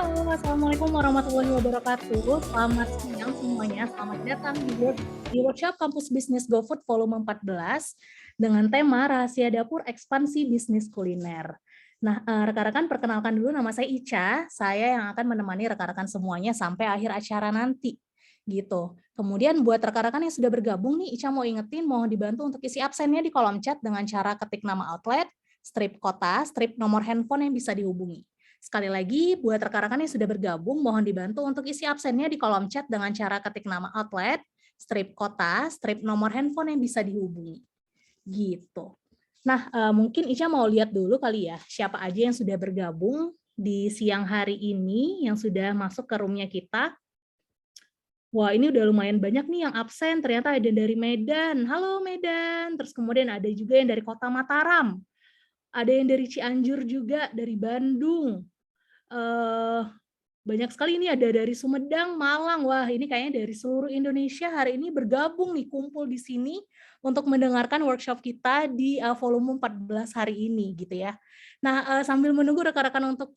Halo, Assalamualaikum warahmatullahi wabarakatuh. Selamat siang semuanya, selamat datang di workshop Kampus Bisnis GoFood volume 14 dengan tema Rahasia Dapur Ekspansi Bisnis Kuliner. Nah, rekan-rekan perkenalkan dulu, nama saya Ica, saya yang akan menemani rekan-rekan semuanya sampai akhir acara nanti. Gitu. Kemudian buat rekan-rekan yang sudah bergabung nih, Ica mau ingetin, mohon dibantu untuk isi absennya di kolom chat dengan cara ketik nama outlet, strip kota, strip nomor handphone yang bisa dihubungi. Sekali lagi, buat rekan-rekan yang sudah bergabung, mohon dibantu untuk isi absennya di kolom chat dengan cara ketik nama outlet, strip kota, strip nomor handphone yang bisa dihubungi. Gitu. Nah, mungkin Ica mau lihat dulu kali ya, siapa aja yang sudah bergabung di siang hari ini, yang sudah masuk ke roomnya kita. Wah, ini udah lumayan banyak nih yang absen, ternyata ada dari Medan. Halo Medan, terus kemudian ada juga yang dari Kota Mataram, ada yang dari Cianjur juga, dari Bandung. Banyak sekali ini ada dari Sumedang, Malang. Wah, ini kayaknya dari seluruh Indonesia hari ini bergabung nih, kumpul di sini untuk mendengarkan workshop kita di volume 14 hari ini gitu ya. Nah, sambil menunggu rekan-rekan untuk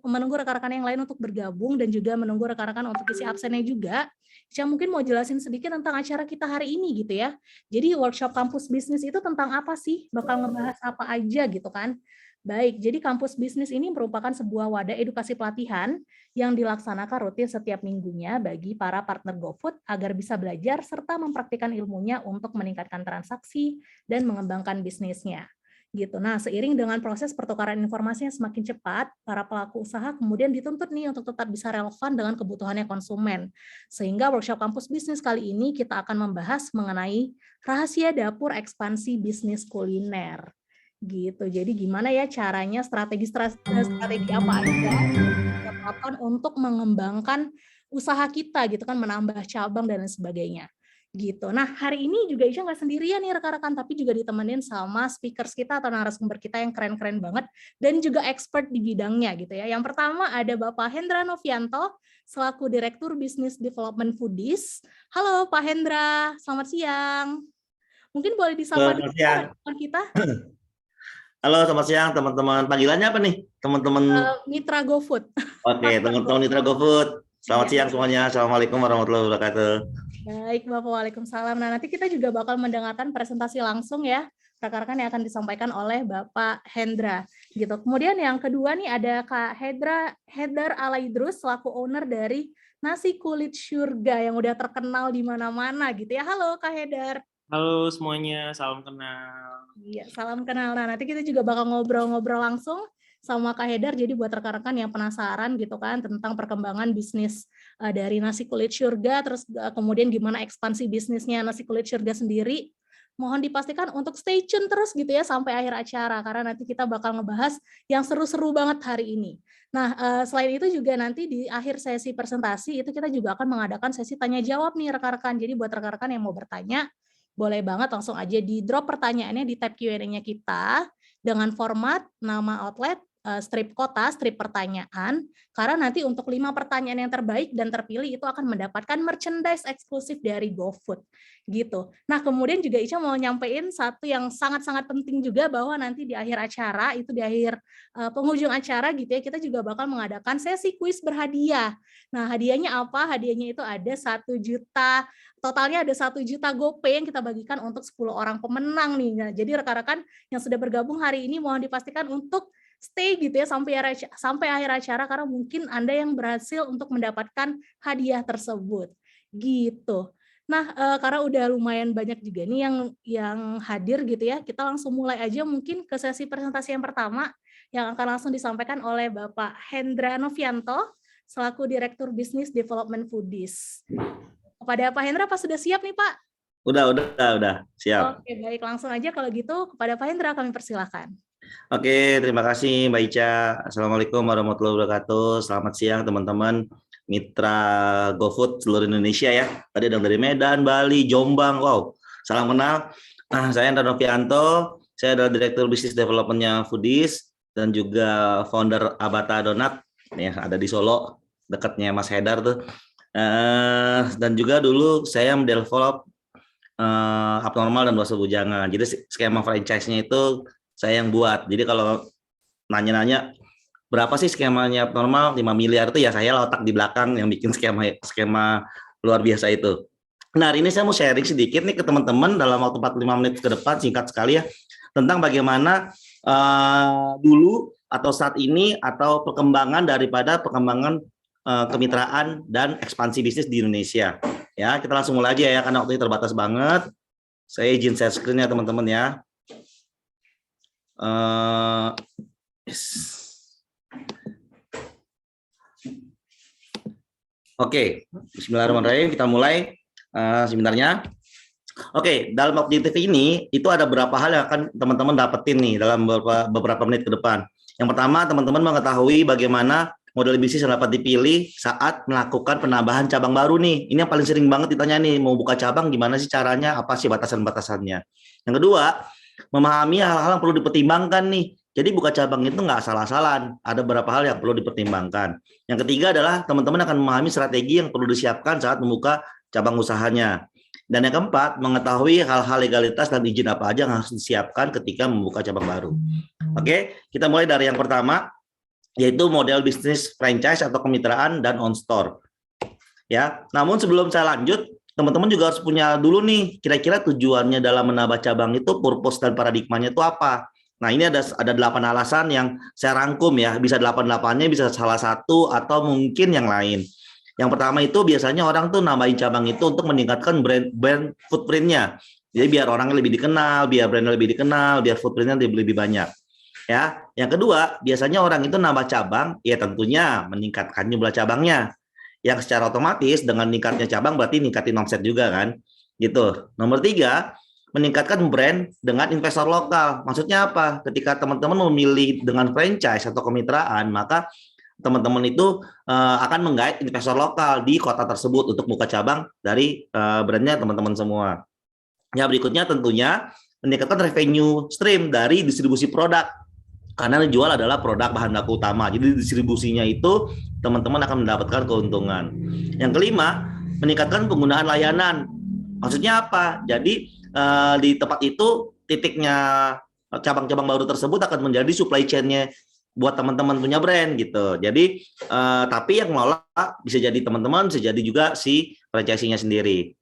menunggu rekan-rekan yang lain untuk bergabung dan juga menunggu rekan-rekan untuk isi absennya juga, saya mungkin mau jelasin sedikit tentang acara kita hari ini gitu ya. Jadi workshop kampus bisnis itu tentang apa sih? Bakal ngebahas apa aja gitu kan? Baik, jadi kampus bisnis ini merupakan sebuah wadah edukasi pelatihan yang dilaksanakan rutin setiap minggunya bagi para partner GoFood agar bisa belajar serta mempraktikkan ilmunya untuk meningkatkan transaksi dan mengembangkan bisnisnya. Gitu. Nah, seiring dengan proses pertukaran informasi yang semakin cepat, para pelaku usaha kemudian dituntut nih untuk tetap bisa relevan dengan kebutuhannya konsumen. Sehingga workshop kampus bisnis kali ini kita akan membahas mengenai rahasia dapur ekspansi bisnis kuliner. Gitu. Jadi gimana ya caranya strategi apa aja kita terapkan untuk mengembangkan usaha kita gitu kan, menambah cabang dan lain sebagainya. Gitu. Nah, hari ini juga Isya nggak sendirian nih rekan-rekan, tapi juga ditemenin sama speakers kita atau narasumber kita yang keren-keren banget dan juga expert di bidangnya gitu ya. Yang pertama ada Bapak Hendra Novianto selaku Direktur Business Development Foodies. Halo Pak Hendra, selamat siang. Mungkin boleh disapa dulu Selamat siang. rekan kita. Halo, selamat siang teman-teman. Panggilannya apa nih, teman-teman? Mitra GoFood. Oke, teman-teman Mitra GoFood. Selamat Iya. siang semuanya. Assalamualaikum warahmatullahi wabarakatuh. Baik, Bapak. Waalaikumsalam. Nah, nanti kita juga bakal mendengarkan presentasi langsung ya, rekan-rekan yang akan disampaikan oleh Bapak Hendra. Gitu. Kemudian yang kedua nih ada Kak Hedar Alaidrus selaku owner dari Nasi Kulit Syurga yang udah terkenal di mana-mana gitu ya. Halo Kak Hedar. Halo semuanya, salam kenal. Iya, salam kenal. Nah, nanti kita juga bakal ngobrol-ngobrol langsung sama Kak Hedar. Jadi buat rekan-rekan yang penasaran gitu kan tentang perkembangan bisnis dari Nasi Kulit Syurga, terus kemudian gimana ekspansi bisnisnya Nasi Kulit Syurga sendiri, mohon dipastikan untuk stay tune terus gitu ya sampai akhir acara karena nanti kita bakal ngebahas yang seru-seru banget hari ini. Nah, selain itu juga nanti di akhir sesi presentasi itu kita juga akan mengadakan sesi tanya jawab nih rekan-rekan. Jadi buat rekan-rekan yang mau bertanya boleh banget langsung aja di drop pertanyaannya di tab Q&A-nya kita dengan format nama outlet, strip kota, strip pertanyaan, karena nanti untuk 5 pertanyaan yang terbaik dan terpilih itu akan mendapatkan merchandise eksklusif dari GoFood gitu. Nah, kemudian juga Ica mau nyampein satu yang sangat-sangat penting juga bahwa nanti di akhir acara itu di akhir penghujung acara gitu ya, kita juga bakal mengadakan sesi kuis berhadiah. Nah, hadiahnya apa? Hadiahnya itu ada 1 juta. Totalnya ada 1 juta GoPay yang kita bagikan untuk 10 orang pemenang nih. Nah, jadi rekan-rekan yang sudah bergabung hari ini mohon dipastikan untuk stay gitu ya sampai akhir acara karena mungkin Anda yang berhasil untuk mendapatkan hadiah tersebut. Gitu. Nah, karena udah lumayan banyak juga nih yang hadir gitu ya, kita langsung mulai aja mungkin ke sesi presentasi yang pertama yang akan langsung disampaikan oleh Bapak Hendra Novianto selaku Direktur Business Development Foodies. Kepada Pak Hendra, apa sudah siap nih Pak? Udah, siap. Oke, baik. Langsung aja kalau gitu kepada Pak Hendra kami persilahkan. Oke, terima kasih Mbak Ica. Assalamualaikum warahmatullahi wabarakatuh. Selamat siang teman-teman Mitra GoFood seluruh Indonesia ya. Tadi ada dari Medan, Bali, Jombang. Wow, salam kenal. Saya Hendra Novianto. Saya adalah Direktur Bisnis Development-nya Foodies dan juga founder Abata Donat. Ya, ada di Solo, dekatnya Mas Hedar tuh. Dan juga dulu saya mendevelop Abnormal dan Bakso Bujangan. Jadi skema franchise-nya itu saya yang buat. Jadi kalau nanya-nanya berapa sih skemanya normal 5 miliar itu ya saya otak di belakang yang bikin skema luar biasa itu. Nah, hari ini saya mau sharing sedikit nih ke teman-teman dalam waktu 45 menit ke depan, singkat sekali ya, tentang bagaimana dulu atau saat ini atau perkembangan daripada perkembangan kemitraan dan ekspansi bisnis di Indonesia. Ya, kita langsung mulai aja ya karena waktunya terbatas banget. Saya izin share screen-nya teman-teman ya. Yes. Oke, bismillahirrahmanirrahim, kita mulai sebenarnya. Oke, dalam Objektif ini itu ada beberapa hal yang akan teman-teman dapetin nih dalam beberapa menit ke depan. Yang pertama, teman-teman mengetahui bagaimana model bisnis yang dapat dipilih saat melakukan penambahan cabang baru nih. Ini yang paling sering banget ditanya nih, mau buka cabang gimana sih caranya, apa sih batasan-batasannya. Yang kedua, memahami hal-hal yang perlu dipertimbangkan nih. Jadi buka cabang itu nggak asal-asalan, ada beberapa hal yang perlu dipertimbangkan. Yang ketiga adalah teman-teman akan memahami strategi yang perlu disiapkan saat membuka cabang usahanya. Dan yang keempat, mengetahui hal-hal legalitas dan izin apa aja yang harus disiapkan ketika membuka cabang baru. Oke, kita mulai dari yang pertama, yaitu model bisnis franchise atau kemitraan dan on store. Ya, namun sebelum saya lanjut, teman-teman juga harus punya dulu nih, kira-kira tujuannya dalam menambah cabang itu, purpose dan paradigmanya itu apa. Nah, ini ada 8 alasan yang saya rangkum ya, bisa 8-8-nya, bisa salah satu atau mungkin yang lain. Yang pertama itu biasanya orang tuh nambahin cabang itu untuk meningkatkan brand footprint-nya. Jadi biar orangnya lebih dikenal, biar brandnya lebih dikenal, biar footprint-nya lebih banyak. Ya, yang kedua biasanya orang itu nambah cabang, ya tentunya meningkatkan jumlah cabangnya. Yang secara otomatis dengan meningkatnya cabang berarti ningkatin omset juga kan, gitu. Nomor 3, meningkatkan brand dengan investor lokal. Maksudnya apa? Ketika teman-teman memilih dengan franchise atau kemitraan, maka teman-teman itu akan menggait investor lokal di kota tersebut untuk buka cabang dari brandnya teman-teman semua. Yang berikutnya tentunya meningkatkan revenue stream dari distribusi produk. Karena yang dijual adalah produk bahan baku utama. Jadi distribusinya itu teman-teman akan mendapatkan keuntungan. Yang kelima, meningkatkan penggunaan layanan. Maksudnya apa? Jadi di tempat itu titiknya cabang-cabang baru tersebut akan menjadi supply chain-nya buat teman-teman punya brand gitu. Jadi tapi yang ngelola bisa jadi teman-teman, bisa jadi juga si franchising-nya sendiri.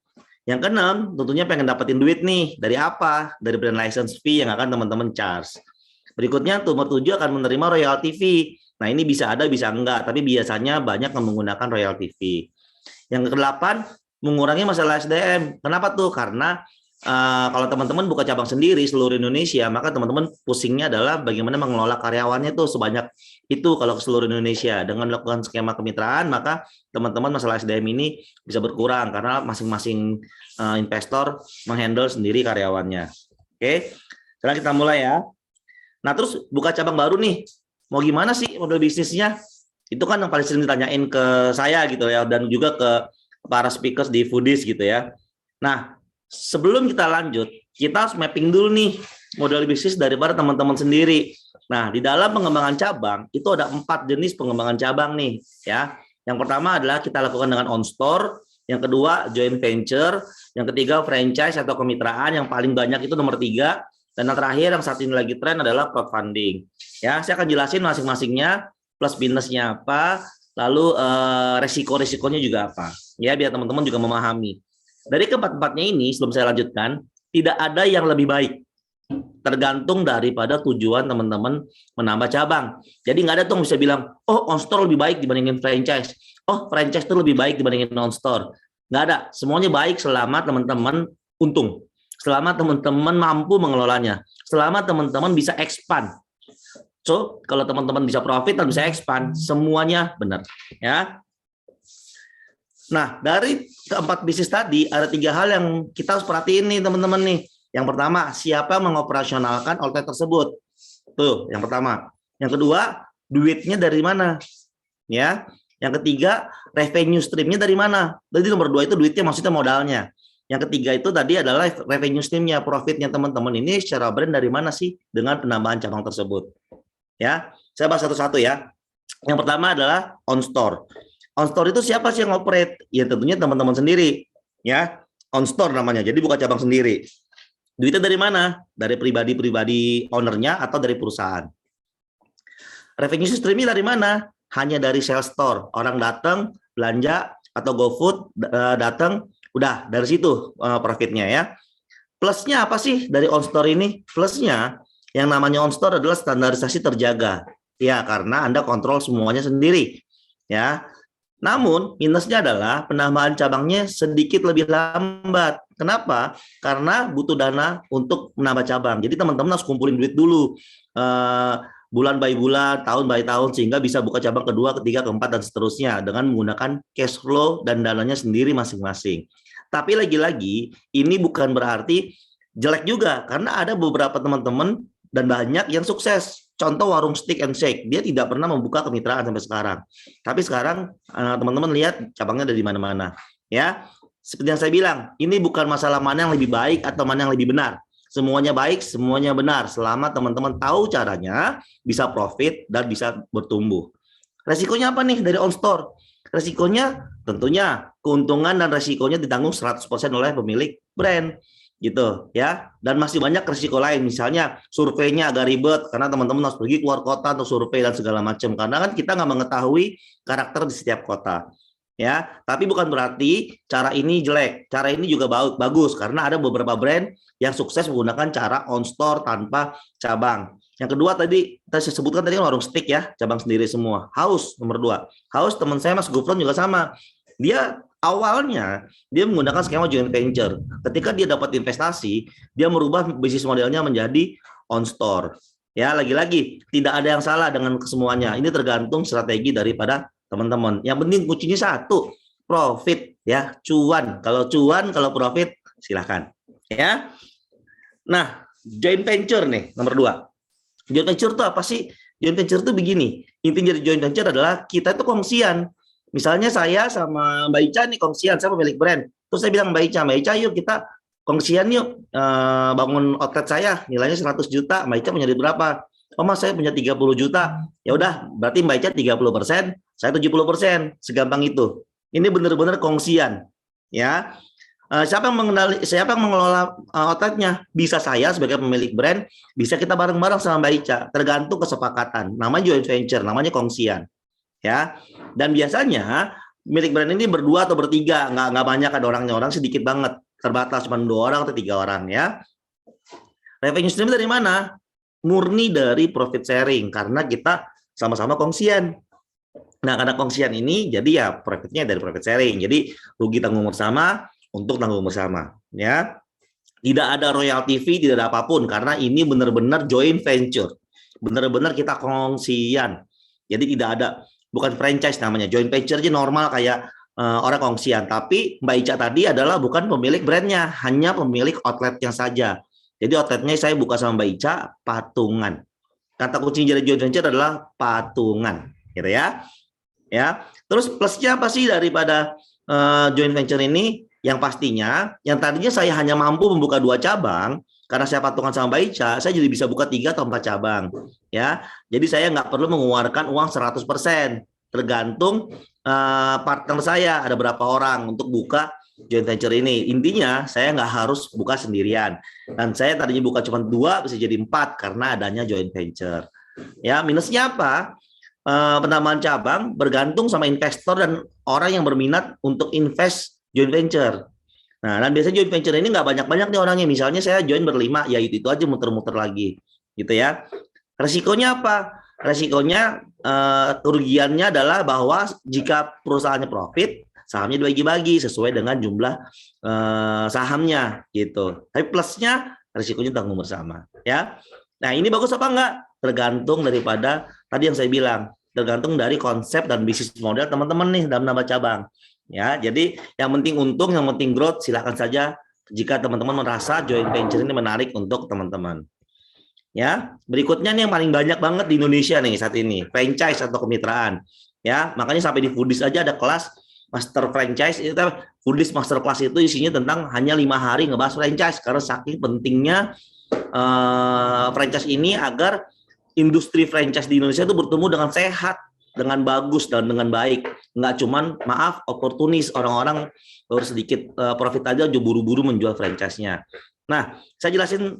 Yang keenam, tentunya pengen dapetin duit nih. Dari apa? Dari brand license fee yang akan teman-teman charge. Berikutnya, nomor 7 akan menerima royalty fee. Nah, ini bisa ada, bisa enggak. Tapi biasanya banyak yang menggunakan royalty fee. Yang ke-8, mengurangi masalah SDM. Kenapa tuh? Karena kalau teman-teman buka cabang sendiri seluruh Indonesia, maka teman-teman pusingnya adalah bagaimana mengelola karyawannya tuh sebanyak itu kalau ke seluruh Indonesia. Dengan melakukan skema kemitraan, maka teman-teman masalah SDM ini bisa berkurang karena masing-masing investor menghandle sendiri karyawannya. Oke, sekarang kita mulai ya. Nah, terus buka cabang baru nih, mau gimana sih model bisnisnya? Itu kan yang paling sering ditanyain ke saya gitu ya, dan juga ke para speakers di Foodies gitu ya. Nah, sebelum kita lanjut, kita harus mapping dulu nih model bisnis daripada teman-teman sendiri. Nah, di dalam pengembangan cabang, itu ada 4 jenis pengembangan cabang nih ya. Yang pertama adalah kita lakukan dengan on store, yang kedua joint venture, yang ketiga franchise atau kemitraan, yang paling banyak itu nomor 3. Dan yang terakhir yang saat ini lagi tren adalah crowdfunding. Ya, saya akan jelasin masing-masingnya, plus minusnya apa, lalu resiko-resikonya juga apa. Ya, biar teman-teman juga memahami. Dari keempat-empatnya ini, sebelum saya lanjutkan, tidak ada yang lebih baik. Tergantung daripada tujuan teman-teman menambah cabang. Jadi nggak ada tuh yang bisa bilang, oh on store lebih baik dibandingin franchise. Oh franchise itu lebih baik dibandingin on store. Nggak ada. Semuanya baik selama teman-teman untung. Selama teman-teman mampu mengelolanya, selama teman-teman bisa expand. So, kalau teman-teman bisa profit dan bisa expand, semuanya benar, ya. Nah, dari keempat bisnis tadi ada 3 hal yang kita harus perhatiin nih, teman-teman nih. Yang pertama, siapa yang mengoperasionalkan outlet tersebut? Tuh, yang pertama. Yang kedua, duitnya dari mana? Ya. Yang ketiga, revenue stream-nya dari mana? Jadi nomor 2 itu duitnya, maksudnya modalnya. Yang ketiga itu tadi adalah revenue stream-nya, profitnya teman-teman ini secara brand dari mana sih dengan penambahan cabang tersebut. Ya, saya bahas satu-satu ya. Yang pertama adalah on store. On store itu siapa sih yang operate? Ya tentunya teman-teman sendiri. Ya, on store namanya. Jadi buka cabang sendiri. Duitnya dari mana? Dari pribadi-pribadi ownernya atau dari perusahaan. Revenue streamnya dari mana? Hanya dari sales store. Orang datang, belanja, atau GoFood datang, udah dari situ profitnya ya. Plusnya apa sih dari OnStore ini? Plusnya yang namanya OnStore adalah standarisasi terjaga. Ya, karena Anda kontrol semuanya sendiri. Ya. Namun minusnya adalah penambahan cabangnya sedikit lebih lambat. Kenapa? Karena butuh dana untuk menambah cabang. Jadi teman-teman harus kumpulin duit dulu. Bulan by bulan, tahun by tahun, sehingga bisa buka cabang kedua, ketiga, keempat, dan seterusnya dengan menggunakan cash flow dan dananya sendiri masing-masing. Tapi lagi-lagi ini bukan berarti jelek juga, karena ada beberapa teman-teman dan banyak yang sukses. Contoh warung steak and shake, dia tidak pernah membuka kemitraan sampai sekarang. Tapi sekarang teman-teman lihat cabangnya dari mana-mana. Ya, seperti yang saya bilang, ini bukan masalah mana yang lebih baik atau mana yang lebih benar. Semuanya baik, semuanya benar. Selama teman-teman tahu caranya, bisa profit dan bisa bertumbuh. Resikonya apa nih dari OnStore? Resikonya tentunya keuntungan dan resikonya ditanggung 100% oleh pemilik brand gitu ya. Dan masih banyak resiko lain, misalnya surveinya agak ribet karena teman-teman harus pergi keluar kota untuk survei dan segala macam, karena kan kita nggak mengetahui karakter di setiap kota ya. Tapi bukan berarti cara ini jelek, cara ini juga bagus, karena ada beberapa brand yang sukses menggunakan cara OnStore tanpa cabang. Yang kedua tadi saya sebutkan tadi warung steak ya, cabang sendiri semua. Haus nomor 2. Haus teman saya Mas Gufron juga sama. Dia awalnya dia menggunakan skema joint venture. Ketika dia dapat investasi, dia merubah bisnis modelnya menjadi OnStore. Ya, lagi-lagi tidak ada yang salah dengan kesemuanya. Ini tergantung strategi daripada teman-teman. Yang penting kuncinya satu, profit ya, cuan. Kalau cuan, kalau profit silahkan. Ya. Nah, joint venture nih nomor 2. Joint venture itu apa sih? Joint venture itu begini. Intinya dari joint venture adalah kita itu kongsian. Misalnya saya sama Mbak Ica nih kongsian, saya pemilik brand. Terus saya bilang Mbak Ica yuk kita kongsian yuk, bangun outlet saya nilainya 100 juta, Mbak Ica punya duit berapa? Oh Mas, saya punya 30 juta. Ya udah, berarti Mbak Ica 30%, saya 70%. Segampang itu. Ini benar-benar kongsian. Ya. Siapa yang mengelola outletnya? Bisa saya sebagai pemilik brand, bisa kita bareng-bareng sama Mbak Ica, tergantung kesepakatan. Namanya joint venture, namanya kongsian. Ya. Dan biasanya milik brand ini berdua atau bertiga, nggak banyak ada orangnya, orang sedikit banget, terbatas cuma 2 orang atau 3 orang ya. Revenue stream dari mana? Murni dari profit sharing, karena kita sama-sama kongsian. Nah, karena kongsian ini jadi ya profitnya dari profit sharing. Jadi rugi tanggung bersama untuk tanggung bersama ya. Tidak ada royalty fee, tidak ada apapun, karena ini benar-benar joint venture. Benar-benar kita kongsian. Jadi tidak ada, bukan franchise namanya, joint venture aja normal kayak orang kongsian. Tapi Mbak Ica tadi adalah bukan pemilik brandnya, hanya pemilik outletnya saja. Jadi outletnya saya buka sama Mbak Ica patungan. Kata kunci dari joint venture adalah patungan, gitu ya. Ya. Terus plusnya apa sih daripada joint venture ini? Yang pastinya, yang tadinya saya hanya mampu membuka 2 cabang, karena saya patungan sama Mbak Ica, saya jadi bisa buka 3 atau 4 cabang. Ya, jadi saya nggak perlu mengeluarkan uang 100%, tergantung partner saya ada berapa orang untuk buka joint venture ini. Intinya saya nggak harus buka sendirian. Dan saya tadinya buka cuma 2, bisa jadi 4 karena adanya joint venture. Ya, minusnya apa? Penambahan cabang bergantung sama investor dan orang yang berminat untuk invest joint venture. Nah, dan biasanya joint venture ini nggak banyak-banyak nih orangnya. Misalnya saya join berlima, ya itu aja muter-muter lagi, gitu ya. Resikonya apa? Resikonya kerugiannya adalah bahwa jika perusahaannya profit, sahamnya dibagi-bagi sesuai dengan jumlah sahamnya, gitu. Tapi plusnya resikonya tanggung bersama, ya. Nah, ini bagus apa enggak? Tergantung daripada tadi yang saya bilang, tergantung dari konsep dan bisnis model teman-teman nih dalam nambah cabang. Ya, jadi yang penting untung, yang penting growth, silakan saja jika teman-teman merasa joint venture ini menarik untuk teman-teman. Ya, berikutnya nih yang paling banyak banget di Indonesia nih saat ini, franchise atau kemitraan. Ya, makanya sampai di Foodies aja ada kelas master franchise. Itu Foodies master class itu isinya tentang hanya 5 hari ngebahas franchise, karena saking pentingnya franchise ini agar industri franchise di Indonesia itu bertumbuh dengan sehat, dengan bagus dan dengan baik, nggak cuman maaf oportunis, orang-orang baru sedikit profit aja buru-buru menjual franchise-nya. Nah, saya jelasin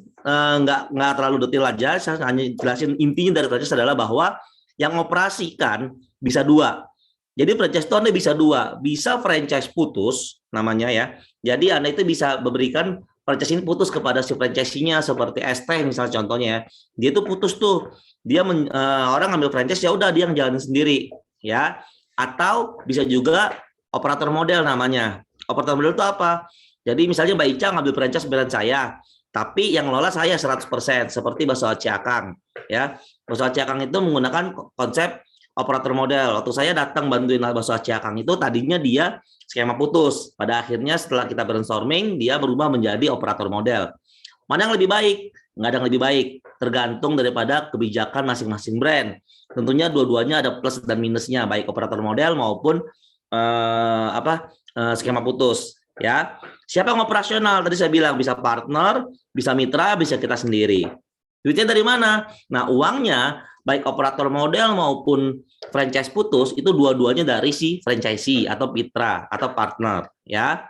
nggak terlalu detail aja, saya hanya jelasin intinya dari franchise adalah bahwa Yang operasikan bisa dua. Jadi franchise itu Anda bisa dua, bisa franchise putus namanya ya. Jadi Anda itu bisa memberikan franchise ini putus kepada si franchise-nya seperti ST misalnya contohnya ya. Dia itu putus tuh. Dia orang ambil franchise ya udah dia yang jalanin sendiri ya. Atau bisa juga operator model namanya. Operator model itu apa? Jadi misalnya Mbak Ica ngambil franchise brand saya, tapi yang ngelola saya 100% seperti Bakso Aci Akang ya. Bakso Aci Akang itu menggunakan konsep operator model. Waktu saya datang bantuin Bakso Aci Akang itu tadinya dia skema putus. Pada akhirnya setelah kita brainstorming, dia berubah menjadi operator model. Mana yang lebih baik? Nggak ada yang lebih baik. Tergantung daripada kebijakan masing-masing brand. Tentunya dua-duanya ada plus dan minusnya, baik operator model maupun skema putus. Ya, siapa yang operasional? Tadi saya bilang bisa partner, bisa mitra, bisa kita sendiri. Duitnya dari mana? Nah, uangnya baik operator model maupun franchise putus itu dua-duanya dari si franchisee atau mitra atau partner ya.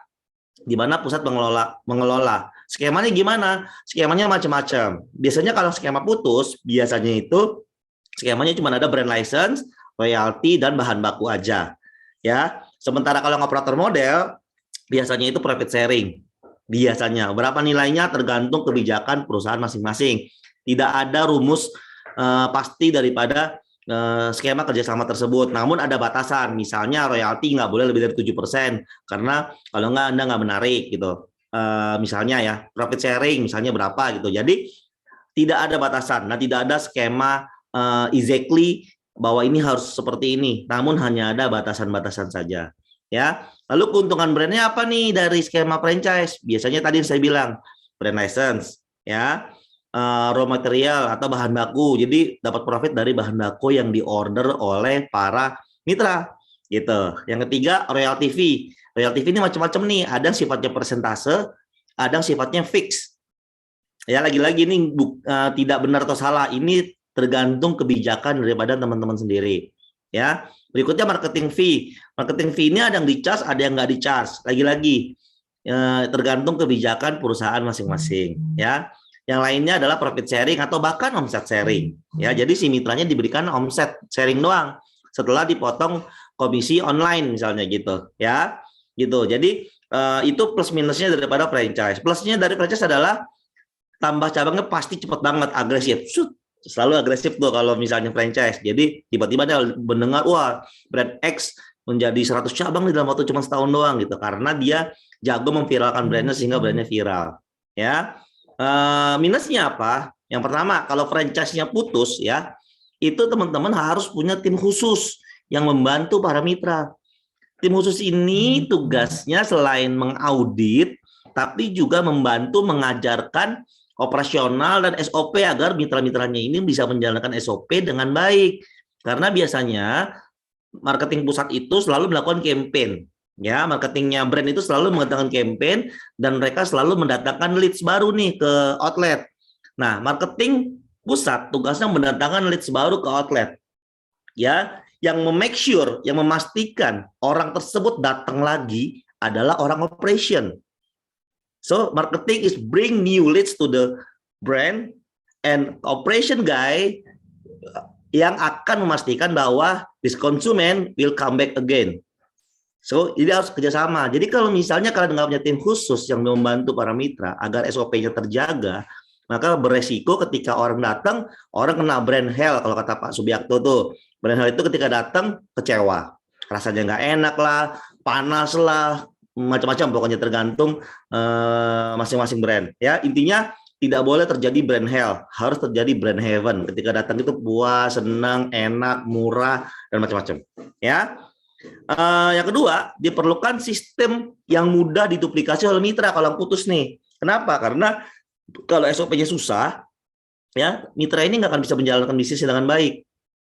Di mana pusat mengelola. Skemanya gimana? Skemanya macam-macam. Biasanya kalau skema putus, biasanya itu skemanya cuma ada brand license, royalti dan bahan baku aja. Ya. Sementara kalau operator model biasanya itu profit sharing. Biasanya berapa nilainya tergantung kebijakan perusahaan masing-masing. Tidak ada rumus pasti daripada skema kerjasama tersebut. Namun ada batasan, misalnya royalti nggak boleh lebih dari 7%, karena kalau nggak Anda nggak menarik gitu. Misalnya ya, profit sharing misalnya berapa gitu. Jadi tidak ada batasan. Nah, tidak ada skema exactly bahwa ini harus seperti ini. Namun hanya ada batasan-batasan saja. Ya, lalu keuntungan brandnya apa nih dari skema franchise? Biasanya tadi saya bilang brand license, ya. Raw material atau bahan baku, jadi dapat profit dari bahan baku yang diorder oleh para mitra gitu. Yang ketiga royalty fee. Royalty fee ini macam-macam nih, ada yang sifatnya persentase, ada yang sifatnya fix. Ya lagi-lagi ini tidak benar atau salah, ini tergantung kebijakan daripada teman-teman sendiri. Ya, berikutnya marketing fee. Marketing fee ini ada yang di-charge, ada yang nggak di-charge. Lagi-lagi tergantung kebijakan perusahaan masing-masing. Ya. Yang lainnya adalah profit sharing atau bahkan omset sharing. Ya, jadi si mitranya diberikan omset sharing doang setelah dipotong komisi online misalnya gitu, ya. Gitu. Jadi itu plus minusnya daripada franchise. Plusnya dari franchise adalah tambah cabangnya pasti cepat banget, agresif. Selalu agresif tuh kalau misalnya franchise. Jadi tiba-tiba dia mendengar wah, brand X menjadi 100 cabang di dalam waktu cuma setahun doang gitu, karena dia jago memviralkan brandnya sehingga brandnya viral. Ya. Minusnya apa? Yang pertama, kalau franchise-nya putus ya, itu teman-teman harus punya tim khusus yang membantu para mitra. Tim khusus ini tugasnya selain mengaudit, tapi juga membantu mengajarkan operasional dan SOP agar mitra-mitranya ini bisa menjalankan SOP dengan baik. Karena biasanya marketing pusat itu selalu melakukan campaign. Ya, marketingnya brand itu selalu mengadakan campaign dan mereka selalu mendatangkan leads baru nih ke outlet. Nah, marketing pusat tugasnya mendatangkan leads baru ke outlet. Ya, yang memake sure, yang memastikan orang tersebut datang lagi adalah orang operation. So, marketing is bring new leads to the brand and operation guy yang akan memastikan bahwa this consumer will come back again. So, ini harus kerjasama. Jadi kalau misalnya kalian nggak punya tim khusus yang membantu para mitra agar SOP-nya terjaga, maka beresiko ketika orang datang, orang kena brand hell kalau kata Pak Subiakto tuh. Brand hell itu ketika datang kecewa, rasanya nggak enak lah, panas lah, macam-macam pokoknya tergantung masing-masing brand. Ya intinya tidak boleh terjadi brand hell, harus terjadi brand heaven. Ketika datang itu puas, senang, enak, murah dan macam-macam. Ya. Yang kedua, diperlukan sistem yang mudah diduplikasi oleh mitra kalau yang putus nih. Kenapa? Karena kalau SOP-nya susah, ya mitra ini nggak akan bisa menjalankan bisnis dengan baik.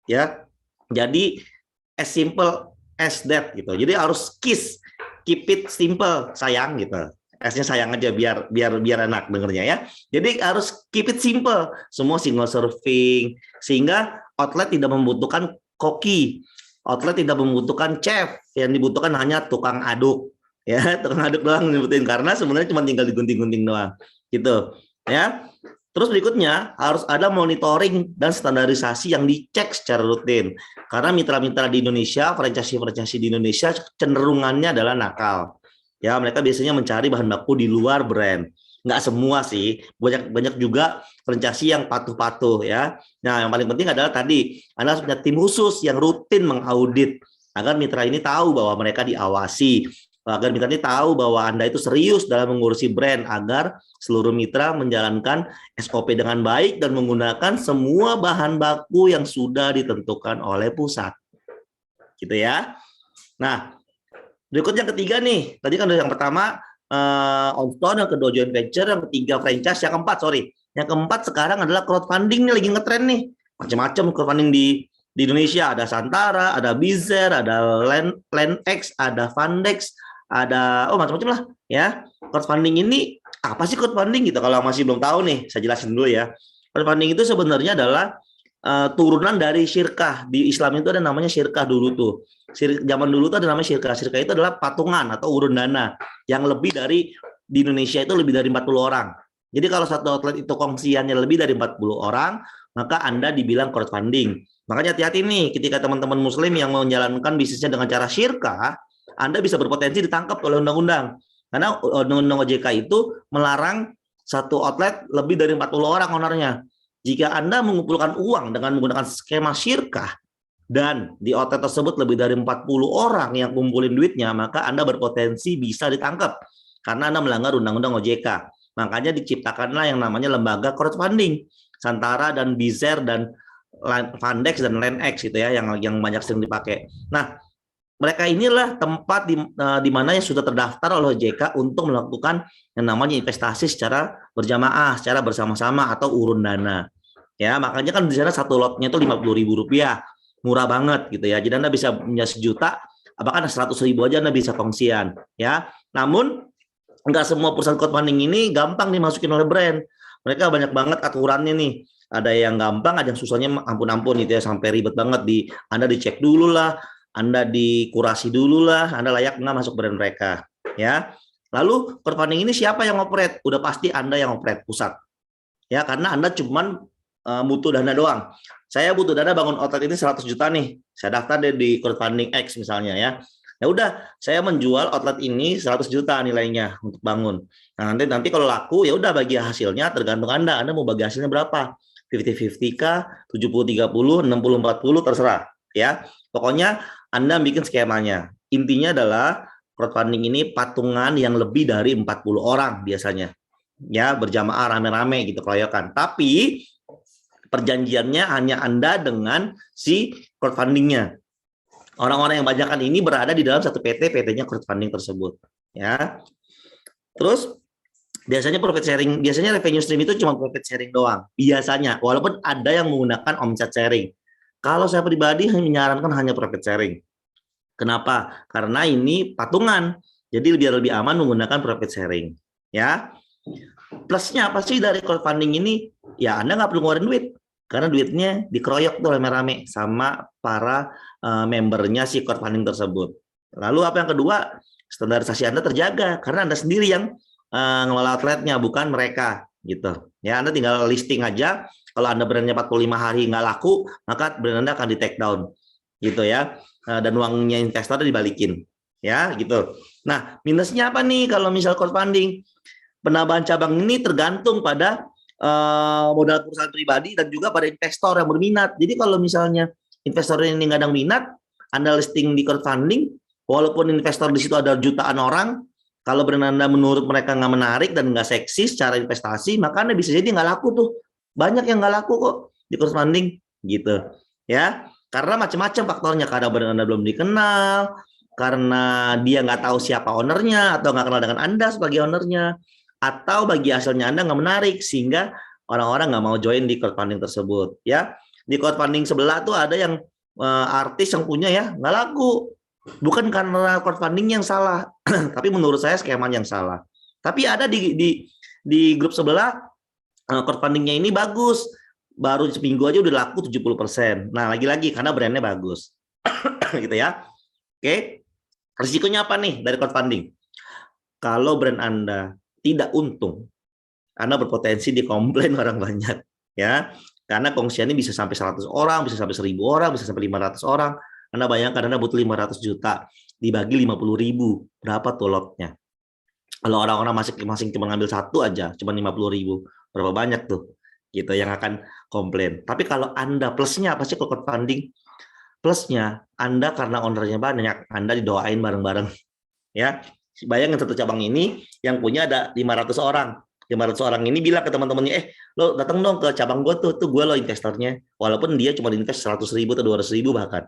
Ya, jadi as simple as that gitu. Jadi harus keep it simple, sayang gitu. S-nya sayang aja biar enak dengernya ya. Jadi harus keep it simple. Semua single serving sehingga outlet tidak membutuhkan koki. Outlet tidak membutuhkan chef, yang dibutuhkan hanya tukang aduk, ya tukang aduk doang nyebutin karena sebenarnya cuma tinggal digunting-gunting doang, gitu, ya. Terus berikutnya harus ada monitoring dan standarisasi yang dicek secara rutin. Karena mitra-mitra di Indonesia, franchise-franchise di Indonesia cenderungannya adalah nakal. Ya, mereka biasanya mencari bahan baku di luar brand. Nggak semua sih, banyak juga franchise yang patuh-patuh ya. Nah, yang paling penting adalah tadi Anda harus punya tim khusus yang rutin mengaudit agar mitra ini tahu bahwa mereka diawasi, agar mitra ini tahu bahwa Anda itu serius dalam mengurusi brand, agar seluruh mitra menjalankan SOP dengan baik dan menggunakan semua bahan baku yang sudah ditentukan oleh pusat. Gitu ya. Nah, berikut yang ketiga nih. Tadi kan yang pertama on-store, yang kedua joint venture, yang ketiga franchise, yang keempat Yang keempat sekarang adalah crowdfunding nih, lagi ngetren nih. Macam-macam crowdfunding di Indonesia, ada Santara, ada Bizer, ada LendX, ada Fundex, ada macam-macam lah ya. Crowdfunding ini apa sih crowdfunding gitu? Kalau masih belum tahu nih, saya jelasin dulu ya. Crowdfunding itu sebenarnya adalah turunan dari syirkah. Di Islam itu ada namanya syirkah dulu tuh. Zaman dulu tuh ada namanya syirkah. Syirkah itu adalah patungan atau urun dana yang lebih dari, di Indonesia itu lebih dari 40 orang. Jadi kalau satu outlet itu kongsiannya lebih dari 40 orang, maka Anda dibilang crowdfunding. Makanya hati-hati nih ketika teman-teman muslim yang menjalankan bisnisnya dengan cara syirkah, Anda bisa berpotensi ditangkap oleh undang-undang. Karena undang-undang OJK itu melarang satu outlet lebih dari 40 orang ownernya. Jika Anda mengumpulkan uang dengan menggunakan skema syirkah dan di outlet tersebut lebih dari 40 orang yang kumpulin duitnya, maka Anda berpotensi bisa ditangkap karena Anda melanggar undang-undang OJK. Makanya diciptakanlah yang namanya lembaga crowdfunding. Santara dan Bizer dan Fundex dan LendX gitu ya, yang banyak sering dipakai. Nah, mereka inilah tempat di mana yang sudah terdaftar oleh OJK untuk melakukan yang namanya investasi secara berjamaah, secara bersama-sama atau urun dana. Ya, makanya kan di sana satu lotnya itu Rp50.000, murah banget gitu ya. Jadi Anda bisa punya 1 juta, bahkan 100.000 aja Anda bisa kongsian. Ya, namun nggak semua perusahaan crowdfunding ini gampang dimasukin oleh brand. Mereka banyak banget aturannya nih. Ada yang gampang, ada yang susahnya ampun-ampun gitu ya, sampai ribet banget. Anda dicek dulu lah, Anda dikurasi dulu lah, Anda layak nggak masuk brand mereka. Ya. Lalu crowdfunding ini siapa yang operate? Udah pasti Anda yang operate, pusat. Ya, karena Anda cuman butuh dana doang. Saya butuh dana bangun outlet ini 100 juta nih. Saya daftar di crowdfunding X misalnya ya. Ya udah, saya menjual outlet ini 100 juta nilainya untuk bangun. Nah, nanti kalau laku ya udah bagi hasilnya tergantung Anda. Anda mau bagi hasilnya berapa? 50-50 kah? 70-30, 60-40 terserah ya. Pokoknya Anda bikin skemanya. Intinya adalah crowdfunding ini patungan yang lebih dari 40 orang biasanya. Ya, berjamaah rame-rame gitu keroyokan. Tapi perjanjiannya hanya Anda dengan si crowdfundingnya. Orang-orang yang bajakan ini berada di dalam satu PT, PT-nya crowdfunding tersebut. Ya. Terus biasanya profit sharing, biasanya revenue stream itu cuma profit sharing doang. Biasanya, walaupun ada yang menggunakan omset sharing. Kalau saya pribadi menyarankan hanya profit sharing. Kenapa? Karena ini patungan. Jadi biar lebih aman menggunakan profit sharing. Ya. Plusnya apa sih dari crowdfunding ini? Ya Anda nggak perlu ngeluarin duit. Karena duitnya dikeroyok tuh rame-rame sama para membernya si crowdfunding tersebut. Lalu apa yang kedua? Standarisasi Anda terjaga karena Anda sendiri yang ngelola outletnya, bukan mereka gitu. Ya, Anda tinggal listing aja. Kalau Anda brandnya 45 hari nggak laku, maka brand Anda akan di take down gitu ya. Dan uangnya investor dibalikin. Ya, gitu. Nah, minusnya apa nih kalau misal crowdfunding? Penambahan cabang ini tergantung pada modal perusahaan pribadi dan juga pada investor yang berminat. Jadi kalau misalnya investor ini nggak ada minat, Anda listing di crowdfunding, walaupun investor di situ ada jutaan orang, kalau brand Anda menurut mereka nggak menarik dan nggak seksi secara investasi, maka Anda bisa jadi nggak laku tuh. Banyak yang nggak laku kok di crowdfunding, gitu. Ya, karena macam-macam faktornya. Karena brand Anda belum dikenal, karena dia nggak tahu siapa ownernya atau nggak kenal dengan Anda sebagai ownernya, atau bagi hasilnya Anda nggak menarik sehingga orang-orang nggak mau join di crowdfunding tersebut. Ya, di crowdfunding sebelah tuh ada yang artis yang punya ya nggak laku, bukan karena crowdfunding yang salah, tapi menurut saya skemanya yang salah. Tapi ada di grup sebelah crowdfundingnya ini bagus, baru seminggu aja udah laku 70%. Nah lagi-lagi karena brandnya bagus, gitu ya. Oke, risikonya apa nih dari crowdfunding? Kalau brand Anda tidak untung, Anda berpotensi dikomplain orang banyak, ya. Karena kongsiannya bisa sampai 100 orang, bisa sampai 1.000 orang, bisa sampai 500 orang. Anda bayangkan Anda butuh 500 juta, dibagi 50.000, berapa tuh lotnya? Kalau orang-orang masing-masing cuma ngambil satu aja, cuma 50.000, berapa banyak tuh? Gitu yang akan komplain. Tapi kalau Anda plusnya apa sih kalau crowdfunding? Plusnya Anda karena ownernya banyak, Anda didoain bareng-bareng, ya. Bayangin satu cabang ini yang punya ada 500 orang. 500 orang ini bilang ke teman-temannya, lo datang dong ke cabang gue tuh gue lo investornya. Walaupun dia cuma invest 100.000 atau 200.000 bahkan.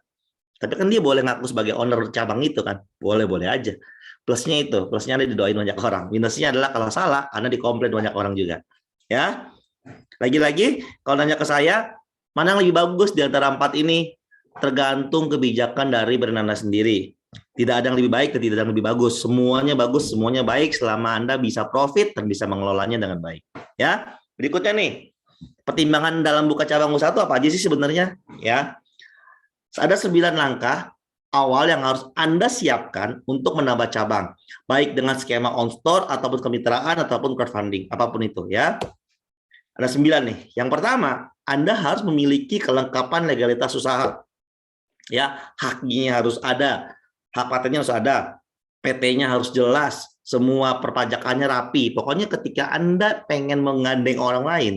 Tapi kan dia boleh ngaku sebagai owner cabang itu kan. Boleh-boleh aja. Plusnya itu, plusnya Anda didoain banyak orang. Minusnya adalah kalau salah, Anda dikomplain banyak orang juga. Ya. Lagi-lagi, kalau nanya ke saya, mana yang lebih bagus di antara 4 ini? Tergantung kebijakan dari brand Anda sendiri. Tidak ada yang lebih baik dan tidak ada yang lebih bagus. Semuanya bagus, semuanya baik selama Anda bisa profit dan bisa mengelolanya dengan baik. Ya, berikutnya nih, pertimbangan dalam buka cabang usaha itu apa aja sih sebenarnya? Ya, ada 9 langkah awal yang harus Anda siapkan untuk menambah cabang, baik dengan skema on store ataupun kemitraan ataupun crowdfunding, apapun itu ya. Ada 9 nih. Yang pertama, Anda harus memiliki kelengkapan legalitas usaha. Ya, haknya harus ada. Hak patennya harus ada, PT-nya harus jelas, semua perpajakannya rapi. Pokoknya ketika Anda pengen menggandeng orang lain,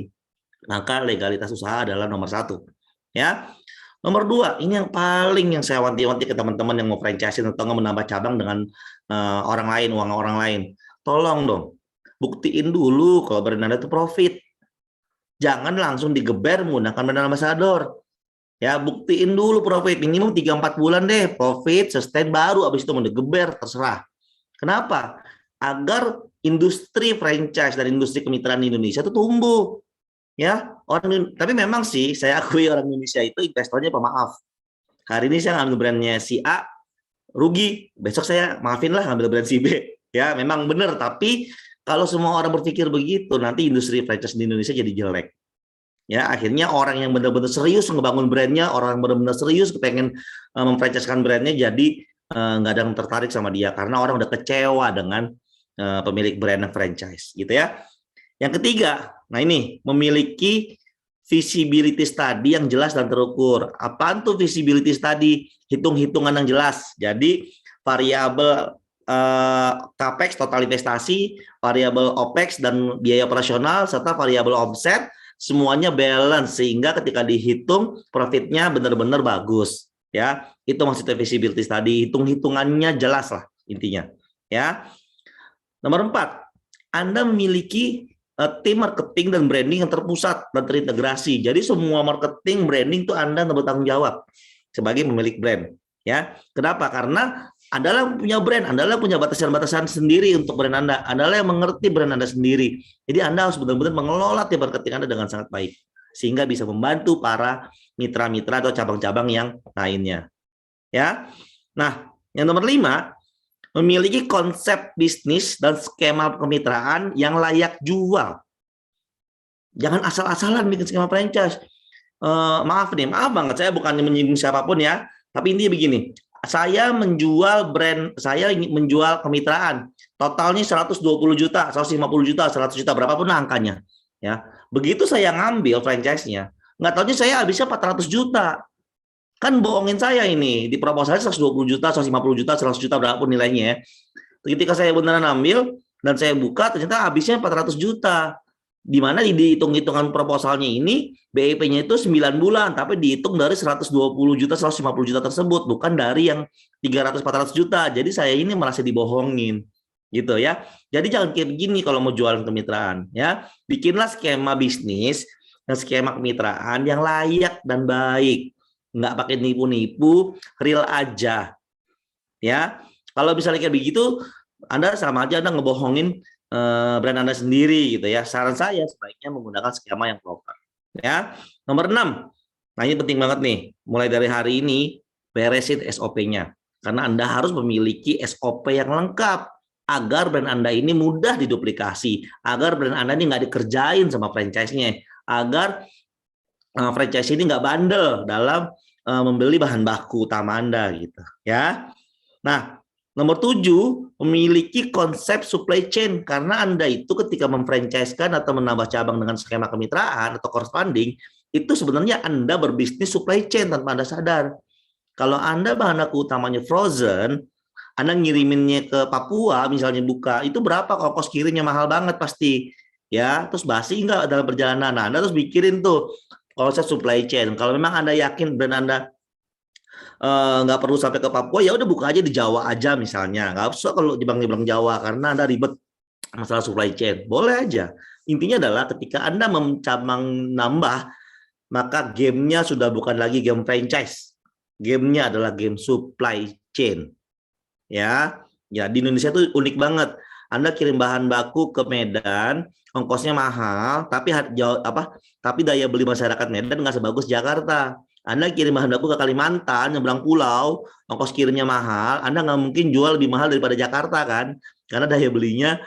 maka legalitas usaha adalah nomor 1. Ya, nomor 2, ini yang paling saya wanti-wanti ke teman-teman yang mau franchise atau menambah cabang dengan orang lain, uang orang lain. Tolong dong, buktiin dulu kalau brand Anda itu profit. Jangan langsung digeber menggunakan brand ambassador. Ya, buktiin dulu profit minimum 3-4 bulan deh, profit sustain, baru habis itu mau digeber, terserah. Kenapa? Agar industri franchise dan industri kemitraan di Indonesia itu tumbuh. Ya, tapi memang sih saya akui orang Indonesia itu investornya pemaaf. Hari ini saya ngambil brandnya si A, rugi, besok saya maafin lah ngambil brand si B. Ya, memang benar, tapi kalau semua orang berpikir begitu, nanti industri franchise di Indonesia jadi jelek. Ya, akhirnya orang yang benar-benar serius ngebangun brandnya, orang yang benar-benar serius pengen memfranchisekan brandnya, jadi nggak ada yang tertarik sama dia karena orang udah kecewa dengan pemilik brand yang franchise, gitu ya. Yang ketiga, nah ini memiliki visibility study yang jelas dan terukur. Apaan tuh visibility study? Hitung-hitungan yang jelas. Jadi variabel capex total investasi, variabel opex dan biaya operasional serta variabel omset semuanya balance sehingga ketika dihitung profitnya benar-benar bagus, ya. Itu maksudnya visibility study, hitung-hitungannya jelas lah intinya, ya. Nomor 4, Anda memiliki tim marketing dan branding yang terpusat dan terintegrasi. Jadi semua marketing branding itu Anda bertanggung jawab sebagai pemilik brand, ya. Kenapa? Karena Anda punya brand, Anda punya batasan-batasan sendiri untuk brand Anda. Anda yang mengerti brand Anda sendiri. Jadi Anda harus benar-benar mengelola tim marketing Anda dengan sangat baik sehingga bisa membantu para mitra-mitra atau cabang-cabang yang lainnya. Ya. Nah, yang nomor 5, memiliki konsep bisnis dan skema kemitraan yang layak jual. Jangan asal-asalan bikin skema franchise. Maaf banget, saya bukan menyinggung siapapun ya, tapi intinya begini. Saya menjual brand, saya menjual kemitraan. Totalnya 120 juta, 150 juta, 100 juta, berapapun angkanya. Ya, begitu saya ngambil franchise-nya, nggak taunya saya habisnya 400 juta. Kan bohongin saya ini. Di proposal 120 juta, 150 juta, 100 juta, berapapun nilainya ya. Ketika saya beneran ambil dan saya buka, ternyata habisnya 400 juta. Di mana di hitung-hitungan proposalnya ini BIP-nya itu 9 bulan, tapi dihitung dari 120 juta, 150 juta tersebut, bukan dari yang 300-400 juta. Jadi saya ini merasa dibohongin, gitu ya. Jadi jangan kayak begini kalau mau jualan kemitraan, ya. Bikinlah skema bisnis dan skema kemitraan yang layak dan baik, nggak pakai nipu-nipu, real aja, ya. Kalau misalnya kayak begitu, Anda sama aja Anda ngebohongin brand Anda sendiri gitu ya. Saran saya sebaiknya menggunakan skema yang proper, ya. Nomor 6, nah ini penting banget nih, mulai dari hari ini beresin SOP-nya karena Anda harus memiliki SOP yang lengkap agar brand Anda ini mudah diduplikasi, agar brand Anda ini nggak dikerjain sama franchise-nya, agar franchise ini nggak bandel dalam membeli bahan baku utama Anda gitu, ya. Nah, Nomor 7, memiliki konsep supply chain. Karena Anda itu ketika memfranchise-kan atau menambah cabang dengan skema kemitraan atau crowdfunding, itu sebenarnya Anda berbisnis supply chain tanpa Anda sadar. Kalau Anda bahan baku utamanya frozen, Anda ngiriminnya ke Papua, misalnya buka, itu berapa ongkos kirimnya mahal banget pasti. Ya, terus basi enggak dalam perjalanan. Nah, Anda terus mikirin tuh konsep supply chain. Kalau memang Anda yakin brand Anda nggak perlu sampai ke Papua, ya udah buka aja di Jawa aja misalnya, nggak usah kalau dibilang Jawa karena Anda ribet masalah supply chain, boleh aja. Intinya adalah ketika Anda mencabang nambah, maka gamenya sudah bukan lagi game franchise, gamenya adalah game supply chain. Ya di Indonesia tuh unik banget. Anda kirim bahan baku ke Medan, ongkosnya mahal, tapi daya beli masyarakat Medan nggak sebagus Jakarta. Anda kirim bahan baku ke Kalimantan, nyebrang pulau, ongkos kirimnya mahal, Anda nggak mungkin jual lebih mahal daripada Jakarta kan, karena daya belinya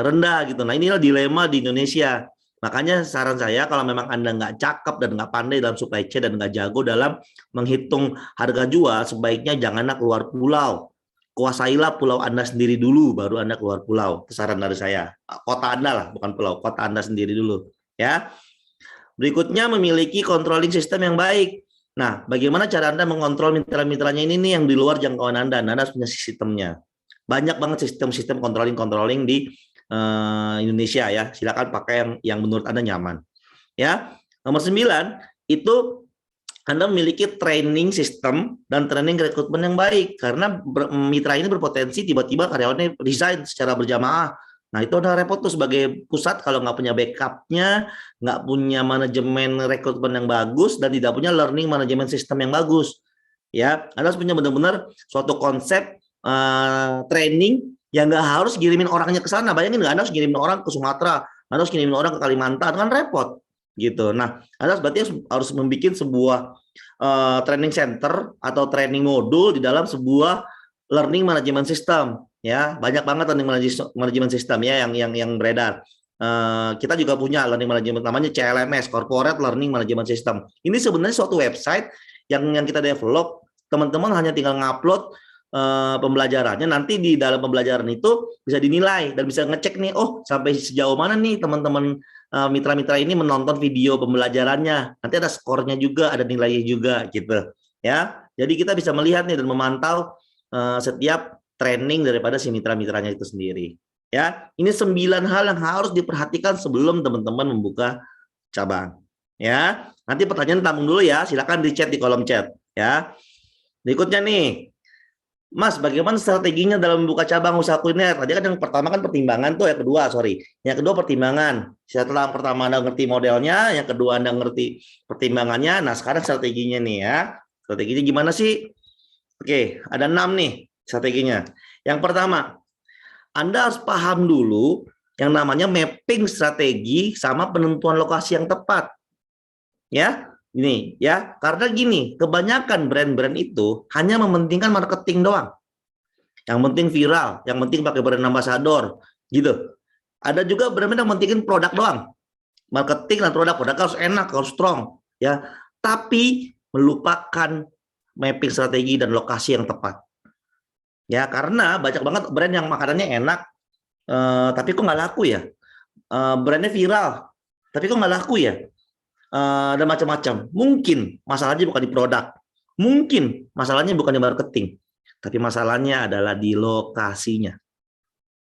rendah gitu. Nah, inilah dilema di Indonesia. Makanya saran saya kalau memang Anda nggak cakep dan nggak pandai dalam supply chain dan nggak jago dalam menghitung harga jual, sebaiknya janganlah keluar pulau. Kuasailah pulau Anda sendiri dulu, baru Anda keluar pulau. Itu saran dari saya. Kota Anda lah, bukan pulau. Kota Anda sendiri dulu. Ya. Berikutnya memiliki controlling system yang baik. Nah, bagaimana cara Anda mengontrol mitra-mitranya ini nih yang di luar jangkauan Anda? Anda harus punya sistemnya. Banyak banget sistem-sistem controlling di Indonesia ya. Silakan pakai yang menurut Anda nyaman. Ya. Nomor 9, itu Anda memiliki training system dan training rekrutmen yang baik. Karena mitra ini berpotensi tiba-tiba karyawannya resign secara berjamaah. Nah, itu udah repot tuh sebagai pusat kalau nggak punya backupnya, nggak punya manajemen rekrutmen yang bagus, dan tidak punya learning management system yang bagus. Ya, Anda harus punya benar-benar suatu konsep training yang nggak harus kirimin orangnya ke sana. Bayangin nggak, Anda harus kirimin orang ke Sumatera, Anda harus kirimin orang ke Kalimantan, kan repot. Gitu. Nah, Anda berarti harus membuat sebuah training center atau training modul di dalam sebuah learning management system. Ya, banyak banget learning management system ya yang beredar. Kita juga punya learning management namanya CLMS, Corporate Learning Management System. Ini sebenarnya suatu website yang kita develop. Teman-teman hanya tinggal ngupload pembelajarannya, nanti di dalam pembelajaran itu bisa dinilai dan bisa ngecek nih, oh sampai sejauh mana nih teman-teman mitra-mitra ini menonton video pembelajarannya. Nanti ada skornya juga, ada nilainya juga gitu. Ya, jadi kita bisa melihat nih dan memantau setiap training daripada si mitra-mitranya itu sendiri. Ya, ini 9 hal yang harus diperhatikan sebelum teman-teman membuka cabang. Ya, nanti pertanyaan tampung dulu ya, silakan di chat di kolom chat. Ya, berikutnya nih, Mas, bagaimana strateginya dalam membuka cabang usaha kuliner? Tadi kan yang pertama kan pertimbangan tuh, yang kedua pertimbangan. Setelah yang pertama Anda ngerti modelnya, yang kedua Anda ngerti pertimbangannya. Nah, sekarang strateginya nih ya. Strateginya gimana sih? Oke, ada 6 nih strateginya. Yang pertama, Anda harus paham dulu yang namanya mapping strategi sama penentuan lokasi yang tepat. Ya, ini ya, karena gini, kebanyakan brand-brand itu hanya mementingkan marketing doang. Yang penting viral, yang penting pakai brand ambassador, gitu. Ada juga brand-brand yang mementingkan produk doang. Marketing dan produk harus enak, harus strong, ya. Tapi melupakan mapping strategi dan lokasi yang tepat. Ya, karena banyak banget brand yang makanannya enak, tapi kok nggak laku ya. Brandnya viral, tapi kok nggak laku ya. Dan macam-macam. Mungkin masalahnya bukan di produk, mungkin masalahnya bukan di marketing, tapi masalahnya adalah di lokasinya.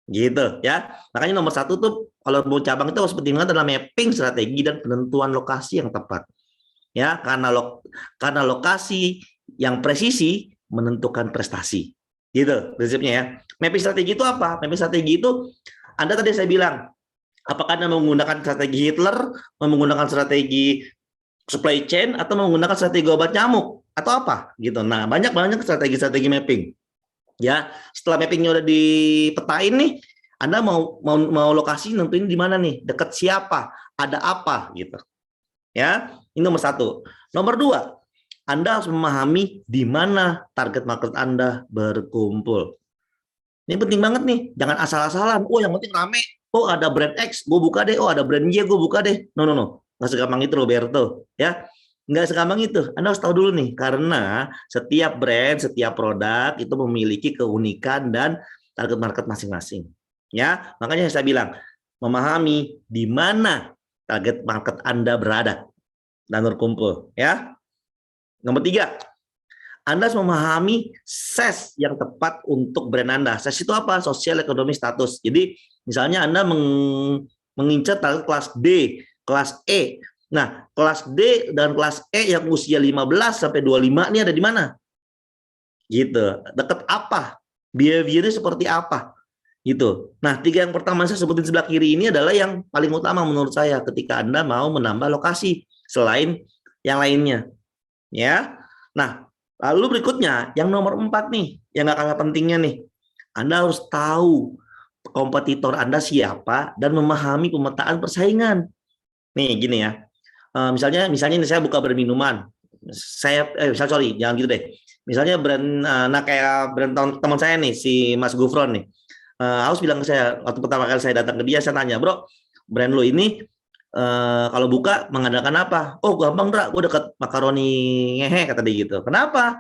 Gitu ya. Makanya nomor 1 tuh kalau mau cabang itu harus penting adalah mapping strategi dan penentuan lokasi yang tepat. Ya, karena lokasi yang presisi menentukan prestasi. Gitu prinsipnya ya. Mapping strategi itu apa? Mapping strategi itu Anda tadi saya bilang, apakah Anda menggunakan strategi Hitler, menggunakan strategi supply chain, atau menggunakan strategi obat nyamuk, atau apa gitu. Nah, banyak strategi mapping. Ya, setelah mappingnya udah dipetain nih, Anda mau lokasi nentuin di mana nih, dekat siapa, ada apa gitu. Ya, ini nomor 1. Nomor 2, Anda harus memahami di mana target market Anda berkumpul. Ini penting banget nih, jangan asal-asalan. Oh, yang penting rame. Oh, ada brand X, gue buka deh. Oh, ada brand Y, gue buka deh. No. Nggak segampang itu, Roberto. Ya, Nggak segampang itu. Anda harus tahu dulu nih, karena setiap brand, setiap produk itu memiliki keunikan dan target market masing-masing. Ya, makanya saya bilang memahami di mana target market Anda berada dan berkumpul. Ya, nomor 3, Anda harus memahami SES yang tepat untuk brand Anda. SES itu apa? Social Economic Status. Jadi, misalnya Anda mengincar target kelas D, kelas E. Nah, kelas D dan kelas E yang usia 15 sampai 25 ini ada di mana? Gitu. Dekat apa? Behavior-nya seperti apa? Gitu. Nah, 3 yang pertama saya sebutin sebelah kiri ini adalah yang paling utama menurut saya ketika Anda mau menambah lokasi selain yang lainnya. Ya. Nah, lalu berikutnya yang nomor 4 nih, yang gak kalah pentingnya nih. Anda harus tahu kompetitor Anda siapa dan memahami pemetaan persaingan. Nih, gini ya. Misalnya ini saya buka brand minuman. Jangan gitu deh. Misalnya brand, kayak brand teman saya nih, si Mas Gufron nih. Harus bilang ke saya, waktu pertama kali saya datang ke dia, saya tanya, bro, brand lo ini kalau buka mengadakan apa? Oh, gampang, Dra, gue deket makaroni ngehe, kata dia gitu. Kenapa?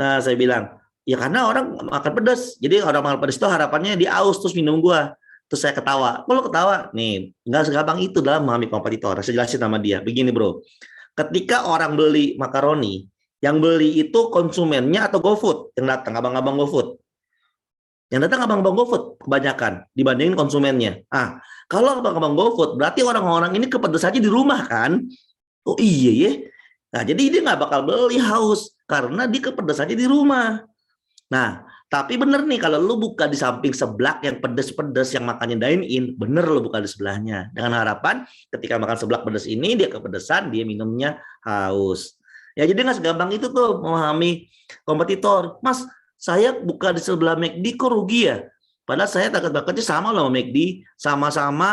Saya bilang, ya karena orang makan pedas. Jadi orang makan pedas itu harapannya dia aus terus minum gua. Terus saya ketawa. Kok lo ketawa? Nih, nggak segampang itu dalam memahami kompetitor. Saya jelasin sama dia. Begini, bro. Ketika orang beli makaroni, yang beli itu konsumennya atau GoFood yang datang, abang-abang GoFood. Yang datang abang-abang GoFood kebanyakan dibandingin konsumennya. Kalau abang-abang GoFood, berarti orang-orang ini kepedesannya di rumah kan? Oh iya ya. Nah, jadi dia nggak bakal beli haus karena dia kepedesannya di rumah. Nah, tapi bener nih kalau lu buka di samping seblak yang pedes-pedes yang makannya dine in, bener lu buka di sebelahnya. Dengan harapan ketika makan seblak pedes ini dia kepedesan, dia minumnya haus. Ya jadi nggak segampang itu tuh memahami kompetitor. Mas, saya buka di sebelah McD kok rugi ya? Padahal saya target marketnya sama loh sama McD, sama-sama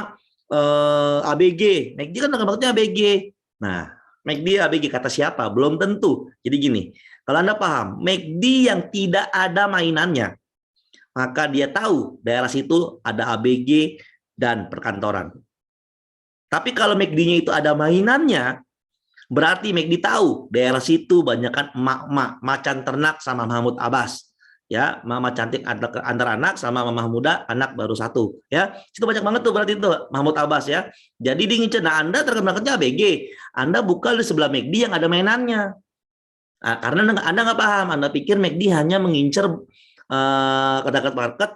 ABG. McD kan target marketnya ABG. Nah, McD ABG kata siapa? Belum tentu. Jadi gini, kalau Anda paham, McD yang tidak ada mainannya, maka dia tahu daerah situ ada ABG dan perkantoran. Tapi kalau McD-nya itu ada mainannya, berarti McD tahu daerah situ banyakkan emak-emak, macan ternak sama Mahmud Abbas. Ya, mama cantik antar anak sama mama muda anak baru 1. Ya, itu banyak banget tuh berarti itu Mahmud Abbas ya. Jadi di ngincer, nah Anda terkenalnya ABG, Anda buka di sebelah McD yang ada mainannya. Nah, karena Anda nggak paham, Anda pikir McD hanya mengincar target market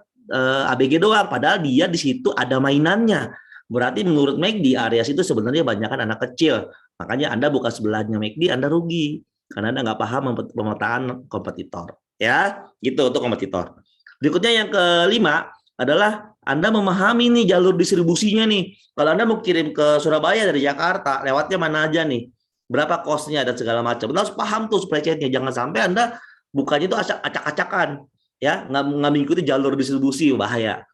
ABG doang, padahal dia di situ ada mainannya. Berarti menurut McD area situ sebenarnya banyakkan anak kecil. Makanya Anda buka sebelahnya McD, Anda rugi karena Anda nggak paham pemetaan kompetitor. Ya, gitu untuk kompetitor. Berikutnya yang kelima adalah Anda memahami nih jalur distribusinya nih. Kalau Anda mau kirim ke Surabaya dari Jakarta, lewatnya mana aja nih? Berapa cost-nya dan segala macam. Anda harus paham tuh supply chain-nya. Jangan sampai Anda bukanya itu acak-acakan, ya, nggak mengikuti jalur distribusi, bahaya.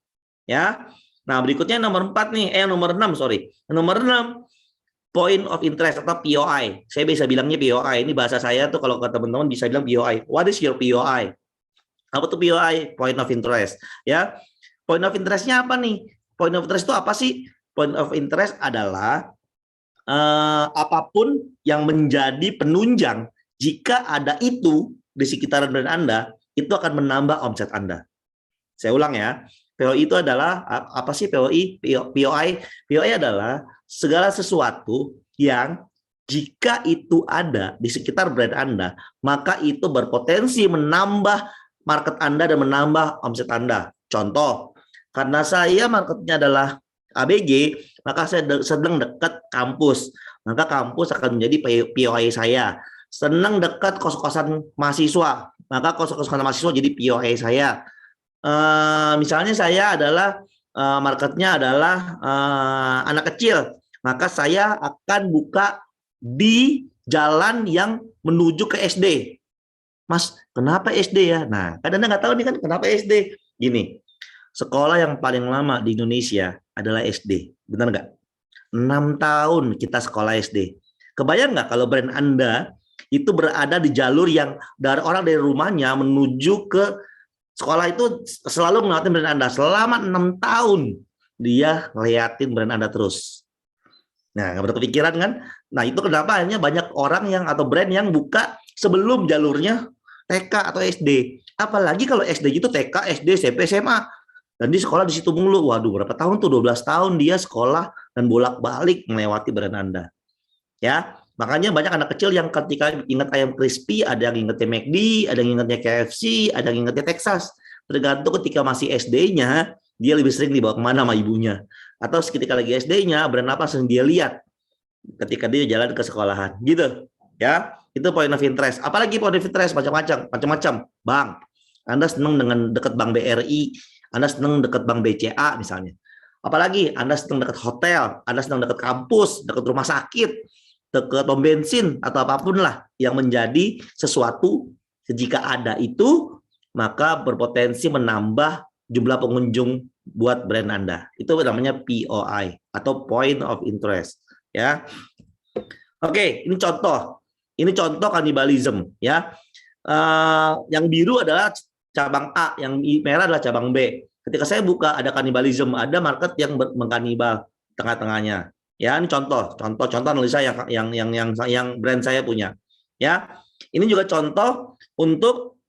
Ya. Nah, berikutnya nomor 4 nih, nomor 6, sorry. Nomor 6, point of interest atau POI. Saya bisa bilangnya POI. Ini bahasa saya tuh kalau ke teman-teman bisa bilang POI. What is your POI? Apa tuh POI? Point of interest. Ya. Point of interest-nya apa nih? Point of interest itu apa sih? Point of interest adalah apapun yang menjadi penunjang jika ada itu di sekitaran brand Anda, itu akan menambah omset Anda. Saya ulang ya. POI itu adalah apa sih POI? POI adalah segala sesuatu yang jika itu ada di sekitar brand Anda, maka itu berpotensi menambah market Anda dan menambah omset Anda. Contoh, karena saya marketnya adalah ABG, maka saya sedang dekat kampus. Maka kampus akan menjadi POI saya. Senang dekat kos-kosan mahasiswa, maka kos-kosan mahasiswa jadi POI saya. Misalnya saya adalah marketnya adalah anak kecil, maka saya akan buka di jalan yang menuju ke SD. Mas, kenapa SD ya? Nah, kadang nggak tahu nih kan kenapa SD. Gini, sekolah yang paling lama di Indonesia adalah SD, benar nggak? 6 tahun kita sekolah SD. Kebayang nggak kalau brand Anda itu berada di jalur yang dari rumahnya menuju ke sekolah itu selalu ngeliatin brand Anda. Selama 6 tahun dia ngeliatin brand Anda terus. Nah, nggak berkepikiran kan? Nah, itu kenapa hanya banyak orang yang atau brand yang buka sebelum jalurnya TK atau SD. Apalagi kalau SD itu TK, SD, SMP, SMA. Dan di sekolah di situ mulu. Waduh, berapa tahun tuh? 12 tahun dia sekolah dan bolak-balik melewati brand Anda. Ya, makanya banyak anak kecil yang ketika ingat ayam crispy, ada yang ingatnya McD, ada yang ingatnya KFC, ada yang ingatnya Texas. Tergantung ketika masih SD-nya, dia lebih sering dibawa kemana sama ibunya. Atau ketika lagi SD-nya, brand apa sering dia lihat ketika dia jalan ke sekolahan, gitu. Ya, itu point of interest. Apalagi point of interest macam-macam. Bang, Anda senang dengan dekat Bank BRI, Anda senang dekat Bank BCA misalnya. Apalagi Anda senang dekat hotel, Anda senang dekat kampus, dekat rumah sakit, dekat pom bensin atau apapun lah yang menjadi sesuatu jika ada itu maka berpotensi menambah jumlah pengunjung buat brand Anda. Itu namanya POI atau point of interest. Ya, oke, ini contoh. Ini contoh kanibalisme. Ya, yang biru adalah cabang A, yang merah adalah cabang B. Ketika saya buka ada kanibalisme, ada market yang mengkanibal tengah-tengahnya. Ya, ini contoh analisa yang brand saya punya. Ya, ini juga contoh untuk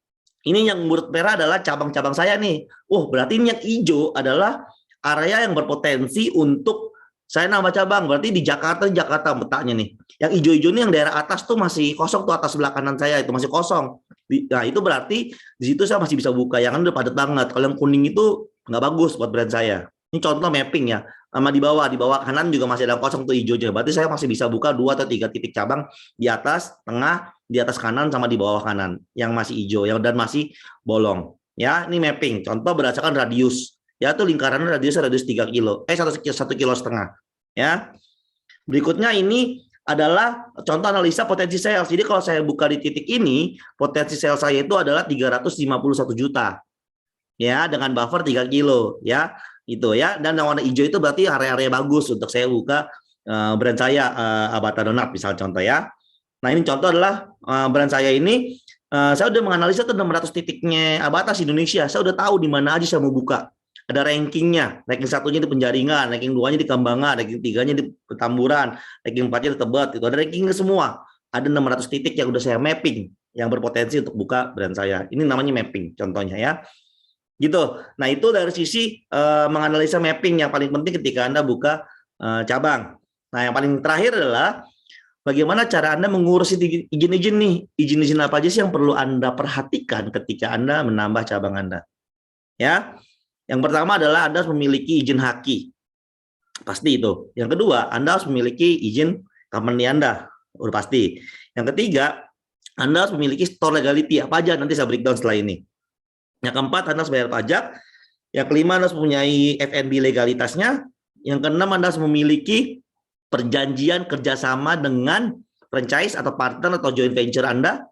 ini yang urut merah adalah cabang-cabang saya nih. Berarti ini yang hijau adalah area yang berpotensi untuk saya nambah cabang. Berarti di Jakarta letaknya nih. Yang hijau-hijau ini yang daerah atas tuh masih kosong tuh, atas sebelah kanan saya itu masih kosong. Nah, itu berarti di situ saya masih bisa buka. Yang udah padat banget. Kalau yang kuning itu nggak bagus buat brand saya. Ini contoh mapping ya. Sama di bawah kanan juga masih ada kosong tuh hijaunya. Berarti saya masih bisa buka 2 atau 3 titik cabang di atas, tengah, di atas kanan sama di bawah kanan yang masih hijau dan masih bolong. Ya, ini mapping. Contoh berdasarkan radius. Ya, tuh lingkaran radius 3 kilo. 1,5 kilo. Ya. Berikutnya ini adalah contoh analisa potensi sales. Jadi kalau saya buka di titik ini, potensi sales saya itu adalah 351 juta. Ya, dengan buffer 3 kilo, ya. Itu ya. Dan yang warna hijau itu berarti area-area bagus untuk saya buka brand saya Abata Donat misal contoh ya. Nah, ini contoh adalah brand saya ini saya udah menganalisa tuh 600 titiknya Abatas Indonesia. Saya udah tahu di mana aja saya mau buka. Ada rankingnya, ranking 1-nya di Penjaringan, ranking 2-nya di Kambangan, ranking 3-nya di Petamburan, ranking 4-nya di Tebet, itu ada rankingnya semua. Ada 600 titik yang udah saya mapping, yang berpotensi untuk buka brand saya. Ini namanya mapping, contohnya ya. Gitu. Nah, itu dari sisi menganalisa mapping yang paling penting ketika Anda buka cabang. Nah, yang paling terakhir adalah bagaimana cara Anda mengurus izin-izin nih. Izin-izin apa aja sih yang perlu Anda perhatikan ketika Anda menambah cabang Anda. Ya. Yang pertama adalah Anda harus memiliki izin haki. Pasti itu. Yang kedua, Anda harus memiliki izin company Anda. Udah pasti. Yang ketiga, Anda harus memiliki store legality. Apa aja? Nanti saya breakdown setelah ini. Yang keempat, Anda harus bayar pajak. Yang kelima, Anda harus mempunyai F&B legalitasnya. Yang keenam, Anda harus memiliki perjanjian kerjasama dengan franchise atau partner atau joint venture Anda.